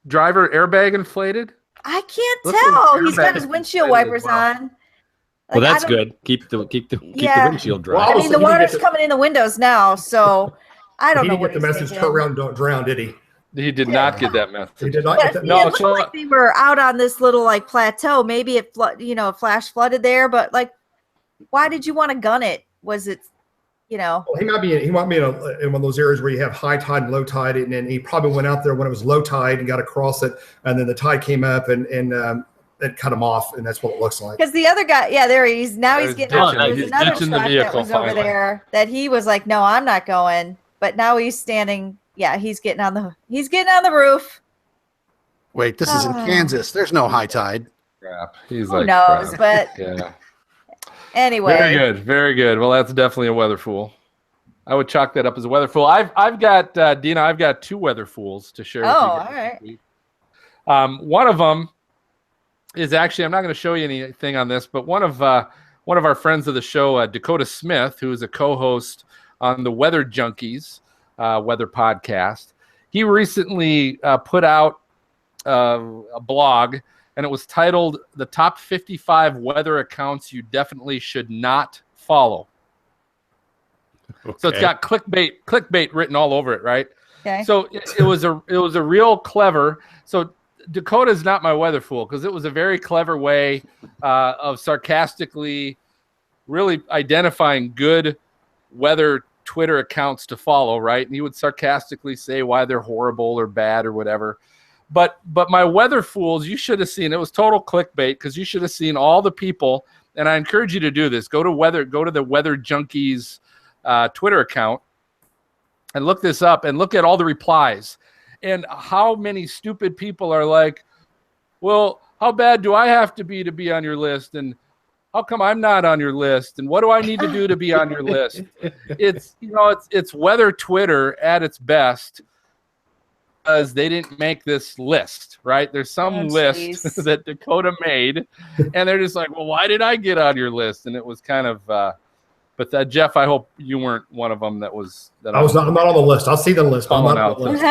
driver airbag inflated? I can't tell. He's got his windshield wipers on. Well, that's good. Keep the windshield dry. Well, I mean, the water's coming in the windows now, so I don't know. He didn't get the message, turn around, don't drown, did he? He did not get that message. He did not get that message. It looked like they were out on this little like plateau. Maybe it flash flooded there, but like, why did you want to gun it? Was it, Well, he might be in one of those areas where you have high tide and low tide, and then he probably went out there when it was low tide and got across it, and then the tide came up and it cut him off, and that's what it looks like. Because the other guy, there he is. Now he's getting out. There was another truck that was over there that he was like, no, I'm not going. But now he's standing. Yeah, he's getting on the roof. Wait, this is in Kansas. There's no high tide. Crap. He's Who knows? crap. But yeah. Anyway. Very good. Very good. Well, that's definitely a weather fool. I would chalk that up as a weather fool. I've got Dina. I've got 2 weather fools to share with you. All right. One of them is actually, I'm not going to show you anything on this, but one of our friends of the show, Dakota Smith, who is a co-host on the Weather Junkies weather podcast, he recently put out a blog, and it was titled "The Top 55 Weather Accounts You Definitely Should Not Follow." Okay. So it's got clickbait written all over it, right? Okay. So it was a real clever. So Dakota's not my weather fool because it was a very clever way of sarcastically really identifying good weather Twitter accounts to follow, right? And he would sarcastically say why they're horrible or bad or whatever. But my weather fools, you should have seen, it was total clickbait because you should have seen all the people, and I encourage you to do this. Go to the Weather Junkies Twitter account and look this up and look at all the replies. And how many stupid people are like, well, how bad do I have to be on your list? And how come I'm not on your list? And what do I need to do to be on your list? It's weather Twitter at its best because they didn't make this list, right? There's some list that Dakota made, and they're just like, well, why did I get on your list? And it was kind of but Jeff, I hope you weren't one of them that was. I'm not on the list. I'll see the list. But I'm not on the list.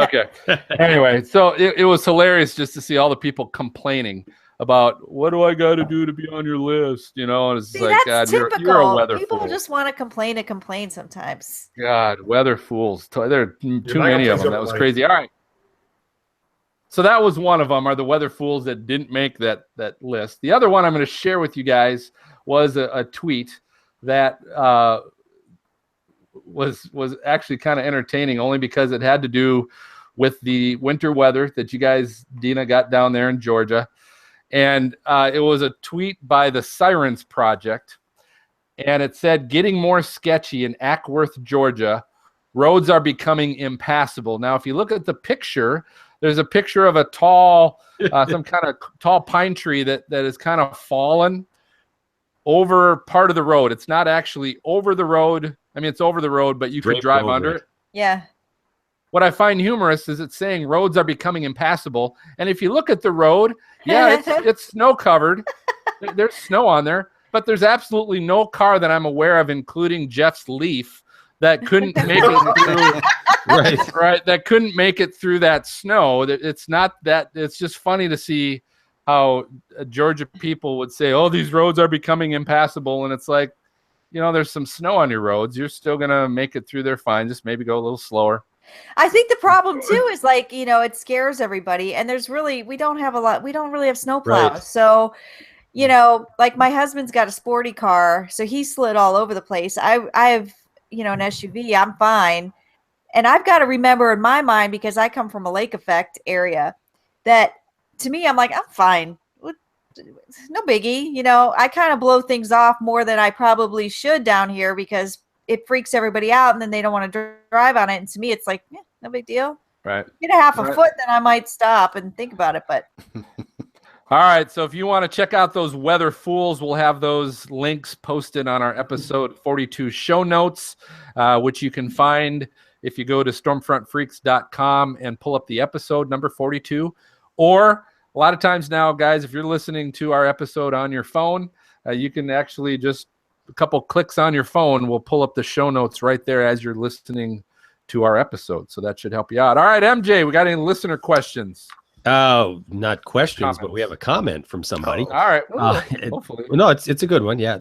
Okay. Anyway, so it was hilarious just to see all the people complaining about what do I got to do to be on your list? You know, and it's See, like, that's God, typical. you're a weather People fool. just want to complain sometimes. God, weather fools. There are too not many gonna of them. That was everybody. crazy. All right. So that was one of them, are the weather fools that didn't make that list. The other one I'm going to share with you guys was a tweet that was actually kind of entertaining, only because it had to do with the winter weather that you guys, Dina, got down there in Georgia. And it was a tweet by the Sirens Project. And it said, getting more sketchy in Ackworth, Georgia. Roads are becoming impassable. Now, if you look at the picture, there's a picture of a tall, some kind of tall pine tree that is kind of fallen over part of the road. It's not actually over the road. I mean, it's over the road, but you could drive under it. Yeah. What I find humorous is it's saying roads are becoming impassable. And if you look at the road, yeah, it's snow covered. There's snow on there, but there's absolutely no car that I'm aware of, including Jeff's Leaf, that couldn't make it through. Right. That couldn't make it through that snow. It's not that. It's just funny to see how Georgia people would say, "Oh, these roads are becoming impassable," and it's like, you know, there's some snow on your roads. You're still gonna make it through there fine. Just maybe go a little slower. I think the problem too is, like, you know, it scares everybody, and we don't really have snow plows. Right. So, you know, like my husband's got a sporty car, so he slid all over the place. I have, you know, an SUV. I'm fine. And I've got to remember in my mind, because I come from a lake effect area, that to me, I'm like, I'm fine. No biggie. You know, I kind of blow things off more than I probably should down here, because it freaks everybody out and then they don't want to drive on it. And to me, it's like, yeah, no big deal. Right. Get a half a foot, then I might stop and think about it. But all right. So if you want to check out those weather fools, we'll have those links posted on our episode 42 show notes, which you can find if you go to stormfrontfreaks.com and pull up the episode number 42. Or a lot of times now, guys, if you're listening to our episode on your phone, you can actually just a couple clicks on your phone will pull up the show notes right there as you're listening to our episode. So that should help you out. All right, MJ, we got any listener questions? Not questions, Comments. but we have a comment from somebody. All right. Hopefully. No, it's a good one. Yeah.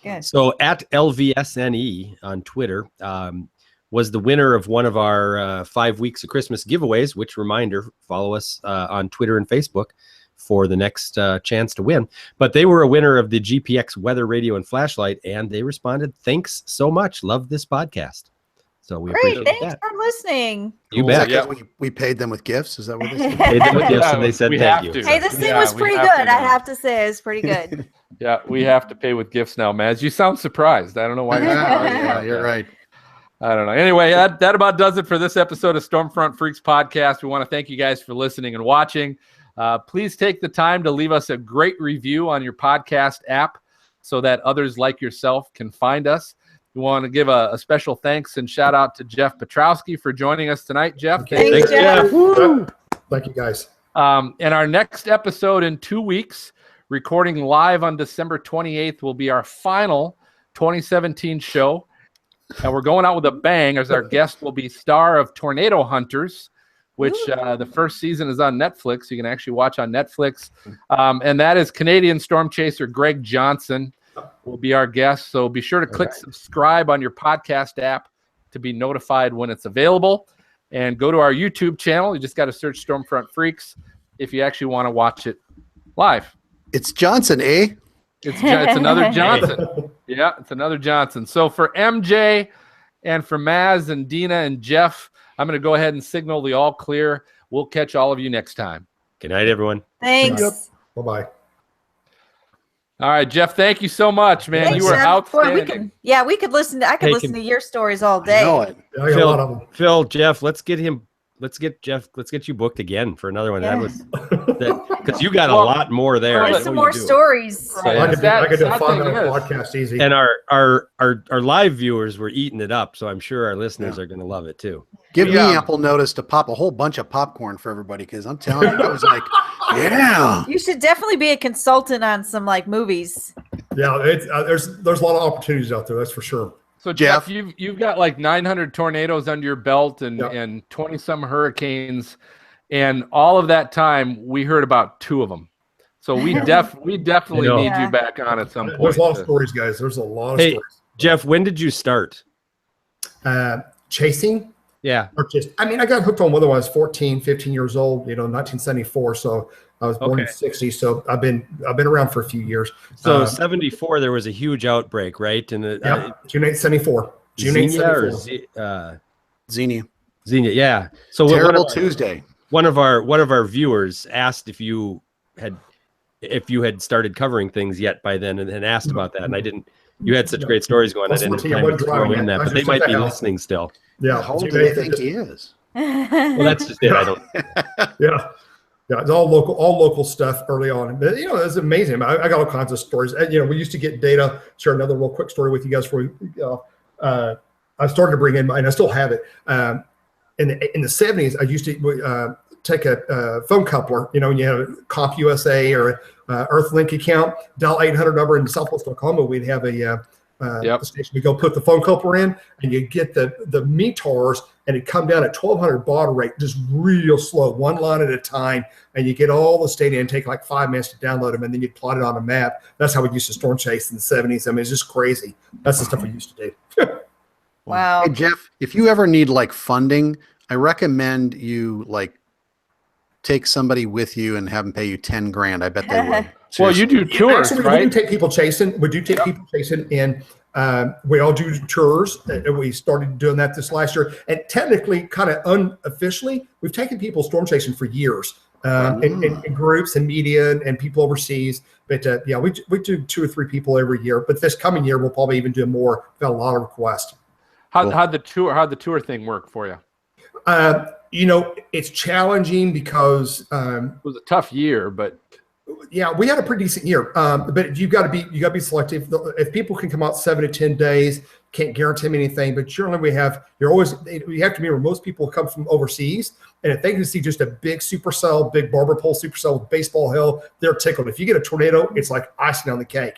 good. So at LVSNE on Twitter, was the winner of one of our 5 weeks of Christmas giveaways, which, reminder, follow us on Twitter and Facebook for the next chance to win. But they were a winner of the GPX weather radio and flashlight, and they responded, "Thanks so much. Love this podcast." So we great. appreciate Thanks that. for listening. You Is that bet. 'cause we paid them with gifts? Is that what they said? Paid them with gifts, and they said We thank have you. to. Hey, this thing Yeah, was we pretty have good. to I now. have to say, it's pretty good. Yeah, we have to pay with gifts now, Maz. You sound surprised. I don't know why. Yeah, you're right. I don't know. Anyway, that about does it for this episode of Stormfront Freaks podcast. We want to thank you guys for listening and watching. Please take the time to leave us a great review on your podcast app so that others like yourself can find us. We want to give a special thanks and shout out to Jeff Petrowski for joining us tonight. Jeff, Thanks, Jeff. Thank you, guys. And our next episode in 2 weeks, recording live on December 28th, will be our final 2017 show. And we're going out with a bang, as our guest will be star of Tornado Hunters, which the first season is on Netflix. You can actually watch on Netflix. And that is Canadian storm chaser Greg Johnson will be our guest. So be sure to click subscribe on your podcast app to be notified when it's available. And go to our YouTube channel. You just got to search Stormfront Freaks if you actually want to watch it live. It's Johnson, eh? It's another Johnson. Yeah, it's another Johnson. So for MJ and for Maz and Dina and Jeff, I'm going to go ahead and signal the all clear. We'll catch all of you next time. Good night, everyone. Thanks. Yep. Bye-bye. All right, Jeff, thank you so much, man. Thanks, You were Jeff. Boy, outstanding. we could listen. I could listen to your stories all I day. know it. I got a lot of them. Phil, Jeff, let's get you booked again for another one. Yeah. That was because you got a lot more there. I There's some know more you do. stories. Right. I could do a Sad 5 thing minute is- podcast easy. And our live viewers were eating it up, so I'm sure our listeners are going to love it too. Give me ample notice to pop a whole bunch of popcorn for everybody, because I'm telling you, I was like, yeah. You should definitely be a consultant on some like movies. Yeah, it's, there's a lot of opportunities out there. That's for sure. So Jeff, Jeff? you've got like 900 tornadoes under your belt and Yep. and 20 some hurricanes, and all of that time we heard about 2 of them. So we definitely need you back on at some point. There's a lot of stories, guys. There's a lot of stories. Jeff, when did you start? Chasing. Yeah. Or just, I mean, I got hooked on weather when I was 14, 15 years old, 1974. So I was born in '60. So I've been around for a few years. So 74, there was a huge outbreak, right? And June 8th, 74. June 8th, 74. Xenia. Xenia, yeah. So Terrible Tuesday. One of our viewers asked if you had started covering things yet by then, and asked about that, and I didn't. You had such great stories going. I didn't throw in that, but they might be listening still. Yeah. How old do they think he is? Well, that's just it. I don't. Yeah. Yeah, it's all local stuff early on. But, it's amazing. I got all kinds of stories. And, we used to get data. Share another real quick story with you guys before I started to bring in, and I still have it. In the 70s, I used to take a phone coupler, you have Comp USA or Earthlink account, dial 800 number in Southwest Oklahoma. We'd have a station. We go put the phone coupler in, and you get the meters, and it come down at 1200 baud rate, just real slow, one line at a time, and you get all the data and take like 5 minutes to download them, and then you plot it on a map. That's how we used to storm chase in the 70s. I mean, it's just crazy. That's the stuff we used to do. Wow. Hey, Jeff, if you ever need funding, I recommend you take somebody with you and have them pay you 10 grand. I bet they would. Well, you do tours, actually, right? We do take people chasing. We do take people chasing, and we all do tours. And we started doing that this last year. And technically, kind of unofficially, we've taken people storm chasing for years in groups and media and people overseas. But we do 2 or 3 people every year. But this coming year, we'll probably even do more. We've got a lot of requests. How'd the tour thing work for you? It's challenging because it was a tough year, but yeah, we had a pretty decent year. But you got to be selective. If people can come out 7 to 10 days, can't guarantee them anything. But generally, you have to remember most people come from overseas, and if they can see just a big supercell, big barber pole supercell with baseball hill, they're tickled. If you get a tornado, it's like icing on the cake.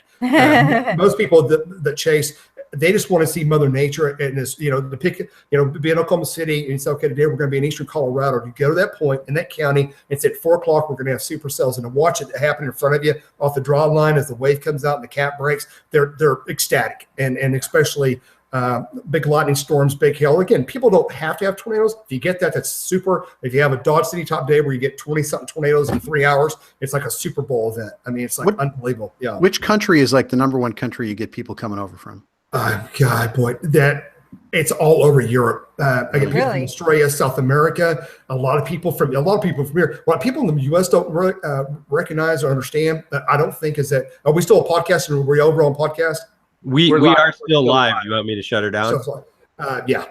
Most people that chase, they just want to see Mother Nature, and this, to pick, be in Oklahoma City and say, okay, today we're going to be in Eastern Colorado. You go to that point in that county, it's at 4 o'clock. We're going to have supercells, and to watch it happen in front of you off the draw line as the wave comes out and the cap breaks, they're ecstatic, and especially big lightning storms, big hail. Again, people don't have to have tornadoes. If you get that, that's super. If you have a Dodge City top day where you get 20-something tornadoes in 3 hours, it's like a Super Bowl event. I mean, it's unbelievable. Yeah. Which country is the number one country you get people coming over from? God, boy, that it's all over Europe. I get people from Australia, South America. A lot of people from here. What people in the U.S. don't really, recognize or understand, I don't think, is that are we still a podcast, and are we over on podcast? We are still live. You want me to shut her down? Yeah.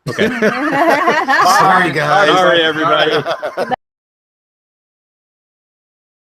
Okay. Sorry, guys. Sorry, everybody.